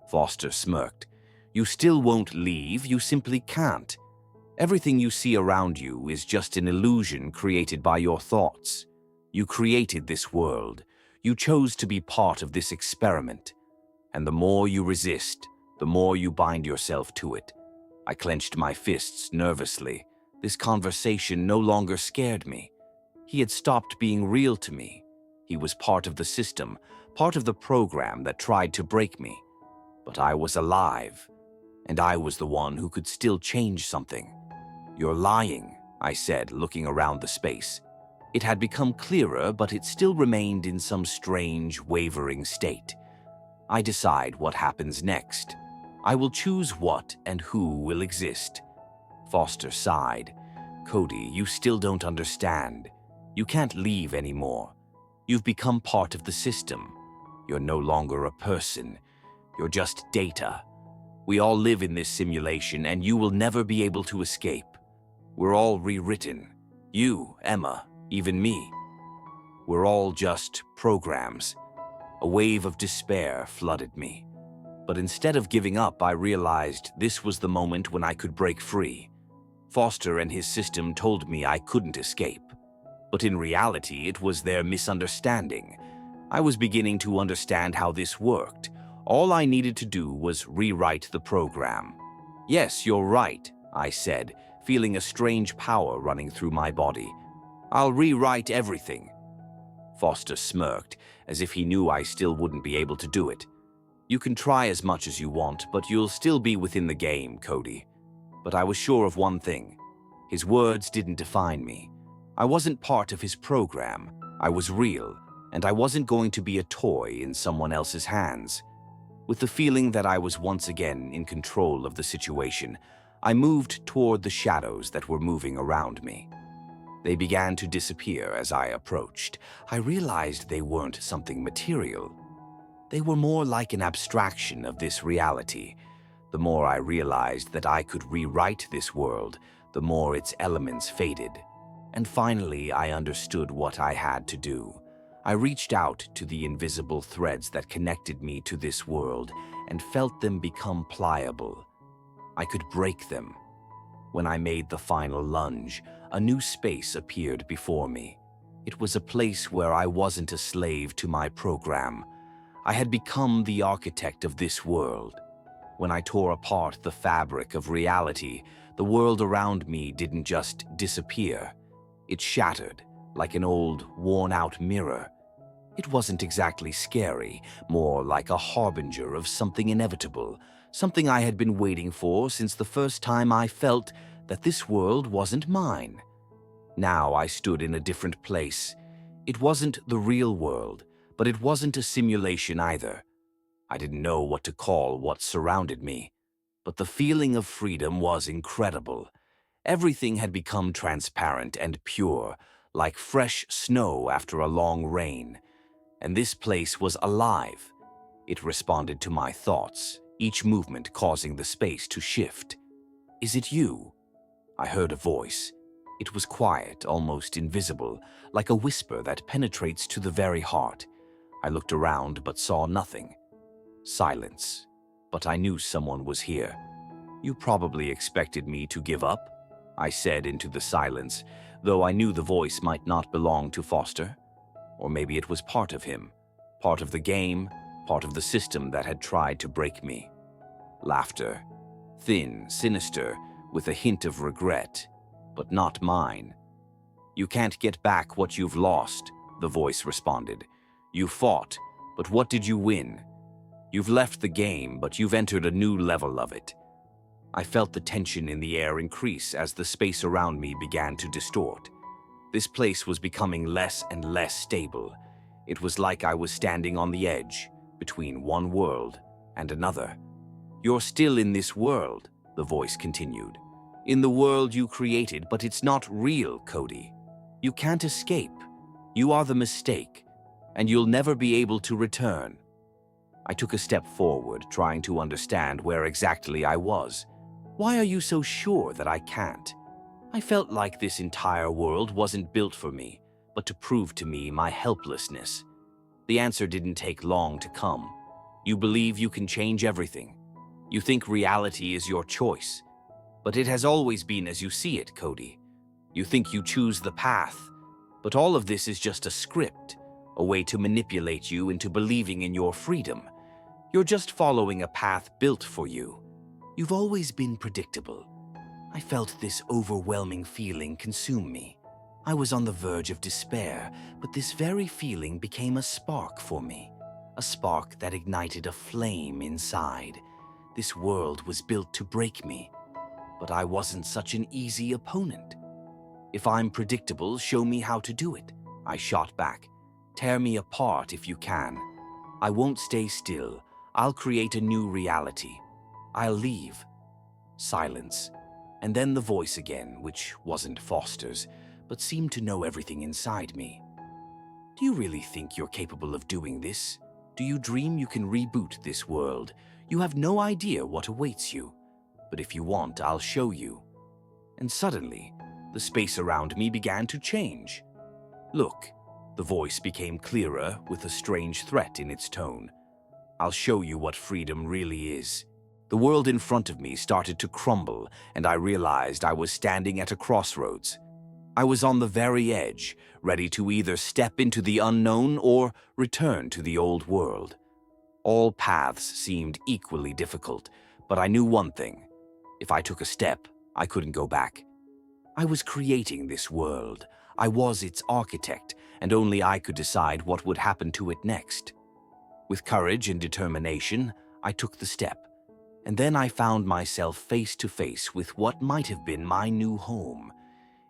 Speaker 1: Foster smirked. "You still won't leave, you simply can't. Everything you see around you is just an illusion created by your thoughts. You created this world. You chose to be part of this experiment. And the more you resist, the more you bind yourself to it." I clenched my fists nervously. This conversation no longer scared me. He had stopped being real to me. He was part of the system, part of the program that tried to break me. But I was alive, and I was the one who could still change something. "You're lying," I said, looking around the space. It had become clearer, but it still remained in some strange, wavering state. I decide what happens next. I will choose what and who will exist. Foster sighed. "Kody, you still don't understand. You can't leave anymore. You've become part of the system. You're no longer a person. You're just data. We all live in this simulation, and you will never be able to escape. We're all rewritten. You, Emma, even me. We're all just programs. A wave of despair flooded me. But instead of giving up, I realized this was the moment when I could break free. Foster and his system told me I couldn't escape. But in reality, it was their misunderstanding. I was beginning to understand how this worked. All I needed to do was rewrite the program. Yes, you're right, I said, feeling a strange power running through my body. I'll rewrite everything. Foster smirked, as if he knew I still wouldn't be able to do it. You can try as much as you want, but you'll still be within the game, Kody. But I was sure of one thing. His words didn't define me. I wasn't part of his program. I was real, and I wasn't going to be a toy in someone else's hands. With the feeling that I was once again in control of the situation, I moved toward the shadows that were moving around me. They began to disappear as I approached. I realized they weren't something material. They were more like an abstraction of this reality. The more I realized that I could rewrite this world, the more its elements faded. And finally, I understood what I had to do. I reached out to the invisible threads that connected me to this world and felt them become pliable. I could break them. When I made the final lunge, a new space appeared before me. It was a place where I wasn't a slave to my program. I had become the architect of this world. When I tore apart the fabric of reality, the world around me didn't just disappear. It shattered, like an old, worn-out mirror. It wasn't exactly scary, more like a harbinger of something inevitable, something I had been waiting for since the first time I felt that this world wasn't mine. Now I stood in a different place. It wasn't the real world, but it wasn't a simulation either. I didn't know what to call what surrounded me, but the feeling of freedom was incredible. Everything had become transparent and pure, like fresh snow after a long rain. And this place was alive. It responded to my thoughts, each movement causing the space to shift. "Is it you?" I heard a voice. It was quiet, almost invisible, like a whisper that penetrates to the very heart. I looked around but saw nothing. Silence. But I knew someone was here. "You probably expected me to give up," I said into the silence, though I knew the voice might not belong to Foster. Or maybe it was part of him, part of the game, part of the system that had tried to break me. Laughter. Thin, sinister, with a hint of regret, but not mine. "You can't get back what you've lost," the voice responded. "You fought, but what did you win? You've left the game, but you've entered a new level of it." I felt the tension in the air increase as the space around me began to distort. This place was becoming less and less stable. It was like I was standing on the edge, between one world and another. "You're still in this world," the voice continued. "In the world you created, but it's not real, Kody. You can't escape. You are the mistake, and you'll never be able to return." I took a step forward, trying to understand where exactly I was. "Why are you so sure that I can't?" I felt like this entire world wasn't built for me, but to prove to me my helplessness. The answer didn't take long to come. "You believe you can change everything. You think reality is your choice. But it has always been as you see it, Kody. You think you choose the path, but all of this is just a script, a way to manipulate you into believing in your freedom. You're just following a path built for you. You've always been predictable." I felt this overwhelming feeling consume me. I was on the verge of despair, but this very feeling became a spark for me, a spark that ignited a flame inside. This world was built to break me, but I wasn't such an easy opponent. "If I'm predictable, show me how to do it," I shot back. "Tear me apart if you can. I won't stay still. I'll create a new reality. I'll leave." Silence. And then the voice again, which wasn't Foster's, but seemed to know everything inside me. "Do you really think you're capable of doing this? Do you dream you can reboot this world? You have no idea what awaits you, but if you want, I'll show you." And suddenly, the space around me began to change. "Look," the voice became clearer with a strange threat in its tone. "I'll show you what freedom really is." The world in front of me started to crumble, and I realized I was standing at a crossroads. I was on the very edge, ready to either step into the unknown or return to the old world. All paths seemed equally difficult, but I knew one thing. If I took a step, I couldn't go back. I was creating this world. I was its architect, and only I could decide what would happen to it next. With courage and determination, I took the step, and then I found myself face to face with what might have been my new home.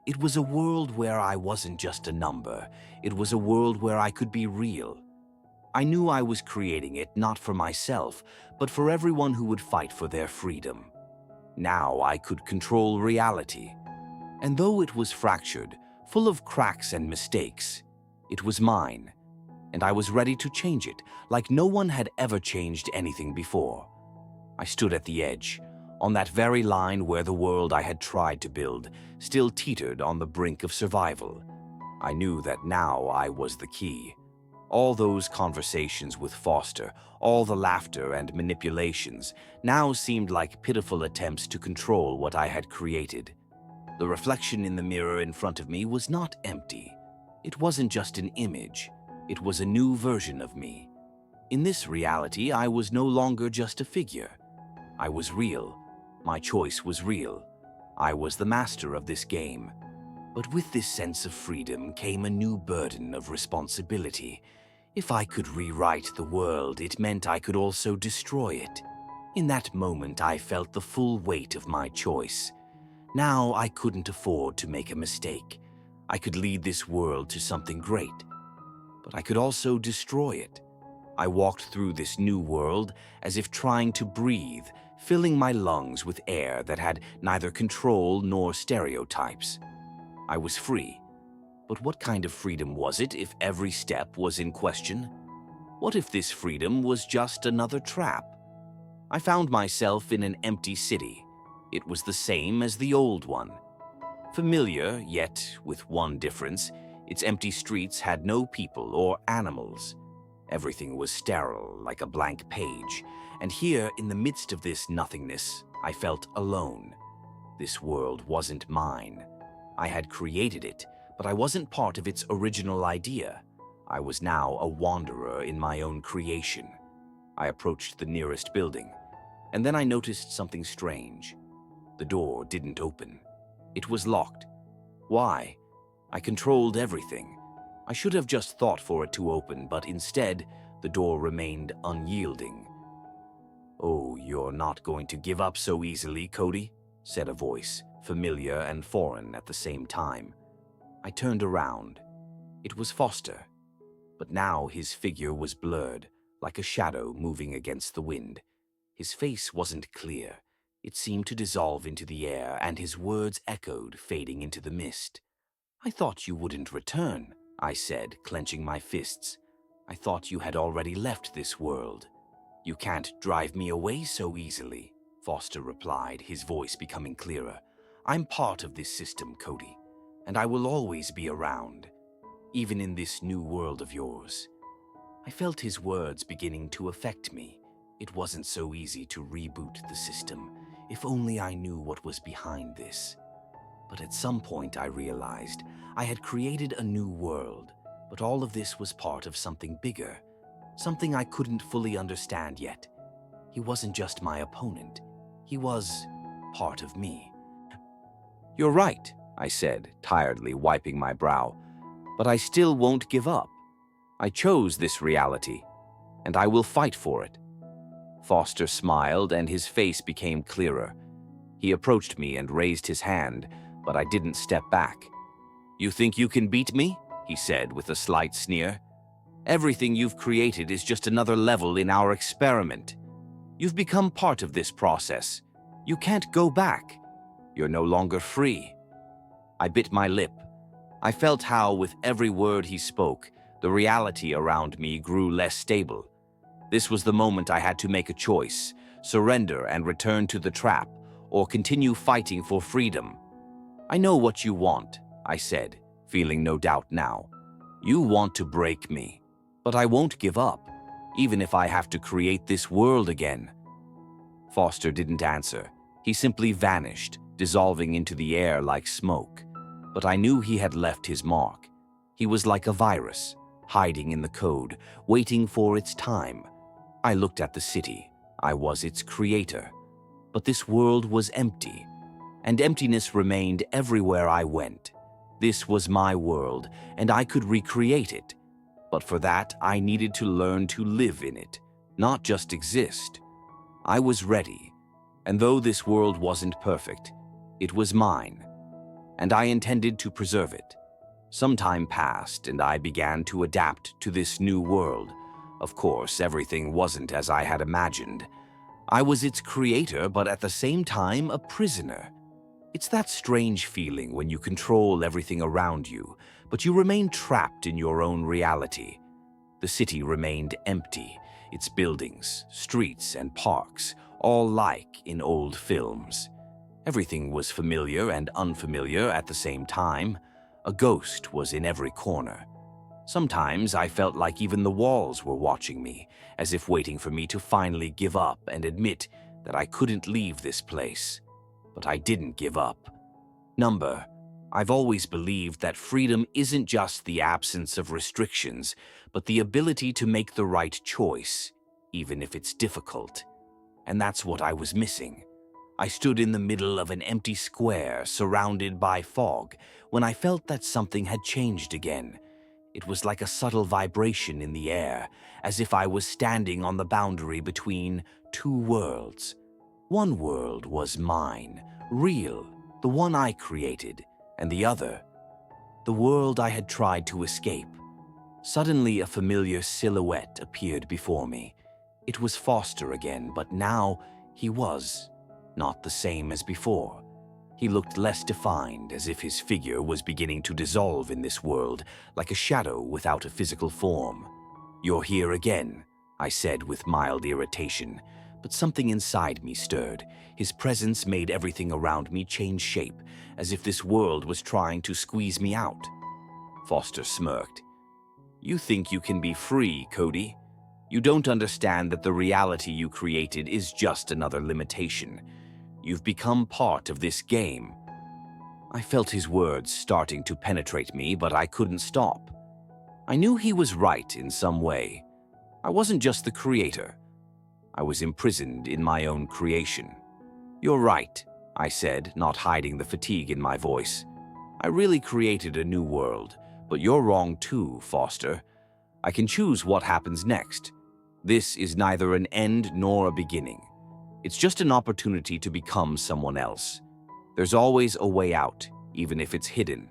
Speaker 1: It was a world where I wasn't just a number. It was a world where I could be real. I knew I was creating it not for myself, but for everyone who would fight for their freedom. Now I could control reality. And though it was fractured, full of cracks and mistakes, it was mine. And I was ready to change it, like no one had ever changed anything before. I stood at the edge, on that very line where the world I had tried to build still teetered on the brink of survival. I knew that now I was the key. All those conversations with Foster, all the laughter and manipulations, now seemed like pitiful attempts to control what I had created. The reflection in the mirror in front of me was not empty. It wasn't just an image. It was a new version of me. In this reality, I was no longer just a figure. I was real. My choice was real. I was the master of this game. But with this sense of freedom came a new burden of responsibility. If I could rewrite the world, it meant I could also destroy it. In that moment, I felt the full weight of my choice. Now I couldn't afford to make a mistake. I could lead this world to something great, but I could also destroy it. I walked through this new world as if trying to breathe, filling my lungs with air that had neither control nor stereotypes. I was free. But what kind of freedom was it if every step was in question? What if this freedom was just another trap? I found myself in an empty city. It was the same as the old one. Familiar, yet with one difference. Its empty streets had no people or animals. Everything was sterile, like a blank page. And here, in the midst of this nothingness, I felt alone. This world wasn't mine. I had created it, but I wasn't part of its original idea. I was now a wanderer in my own creation. I approached the nearest building, and then I noticed something strange. The door didn't open. It was locked. Why? I controlled everything. I should have just thought for it to open, but instead, the door remained unyielding. "Oh, you're not going to give up so easily, Kody," said a voice, familiar and foreign at the same time. I turned around. It was Foster, but now his figure was blurred, like a shadow moving against the wind. His face wasn't clear. It seemed to dissolve into the air, and his words echoed, fading into the mist. "I thought you wouldn't return," I said, clenching my fists. "I thought you had already left this world." "You can't drive me away so easily," Foster replied, his voice becoming clearer. "I'm part of this system, Kody, and I will always be around, even in this new world of yours." I felt his words beginning to affect me. It wasn't so easy to reboot the system. If only I knew what was behind this. But at some point I realized I had created a new world, but all of this was part of something bigger, something I couldn't fully understand yet. He wasn't just my opponent. He was part of me. "You're right," I said, tiredly wiping my brow, "but I still won't give up. I chose this reality, and I will fight for it." Foster smiled, and his face became clearer. He approached me and raised his hand, but I didn't step back. "You think you can beat me?" he said with a slight sneer. "Everything you've created is just another level in our experiment. You've become part of this process. You can't go back. You're no longer free." I bit my lip. I felt how, with every word he spoke, the reality around me grew less stable. This was the moment I had to make a choice, surrender and return to the trap, or continue fighting for freedom. I know what you want, I said, feeling no doubt now. You want to break me, but I won't give up, even if I have to create this world again. Foster didn't answer. He simply vanished, dissolving into the air like smoke. But I knew he had left his mark. He was like a virus, hiding in the code, waiting for its time. I looked at the city. I was its creator. But this world was empty, and emptiness remained everywhere I went. This was my world, and I could recreate it. But for that, I needed to learn to live in it, not just exist. I was ready, and though this world wasn't perfect, it was mine, and I intended to preserve it. Some time passed, and I began to adapt to this new world. Of course, everything wasn't as I had imagined. I was its creator, but at the same time, a prisoner. It's that strange feeling when you control everything around you, but you remain trapped in your own reality. The city remained empty, its buildings, streets, and parks, all like in old films. Everything was familiar and unfamiliar at the same time. A ghost was in every corner. Sometimes I felt like even the walls were watching me, as if waiting for me to finally give up and admit that I couldn't leave this place. But I didn't give up. I've always believed that freedom isn't just the absence of restrictions, but the ability to make the right choice, even if it's difficult. And that's what I was missing. I stood in the middle of an empty square surrounded by fog when I felt that something had changed again. It was like a subtle vibration in the air, as if I was standing on the boundary between two worlds. One world was mine, real, the one I created, and the other, the world I had tried to escape. Suddenly, a familiar silhouette appeared before me. It was Foster again, but now he was not the same as before. He looked less defined, as if his figure was beginning to dissolve in this world, like a shadow without a physical form. "You're here again," I said with mild irritation, but something inside me stirred. His presence made everything around me change shape, as if this world was trying to squeeze me out. Foster smirked. "You think you can be free, Kody? You don't understand that the reality you created is just another limitation. You've become part of this game." I felt his words starting to penetrate me, but I couldn't stop. I knew he was right in some way. I wasn't just the creator. I was imprisoned in my own creation. "You're right," I said, not hiding the fatigue in my voice. "I really created a new world, but you're wrong too, Foster. I can choose what happens next. This is neither an end nor a beginning. It's just an opportunity to become someone else. There's always a way out, even if it's hidden."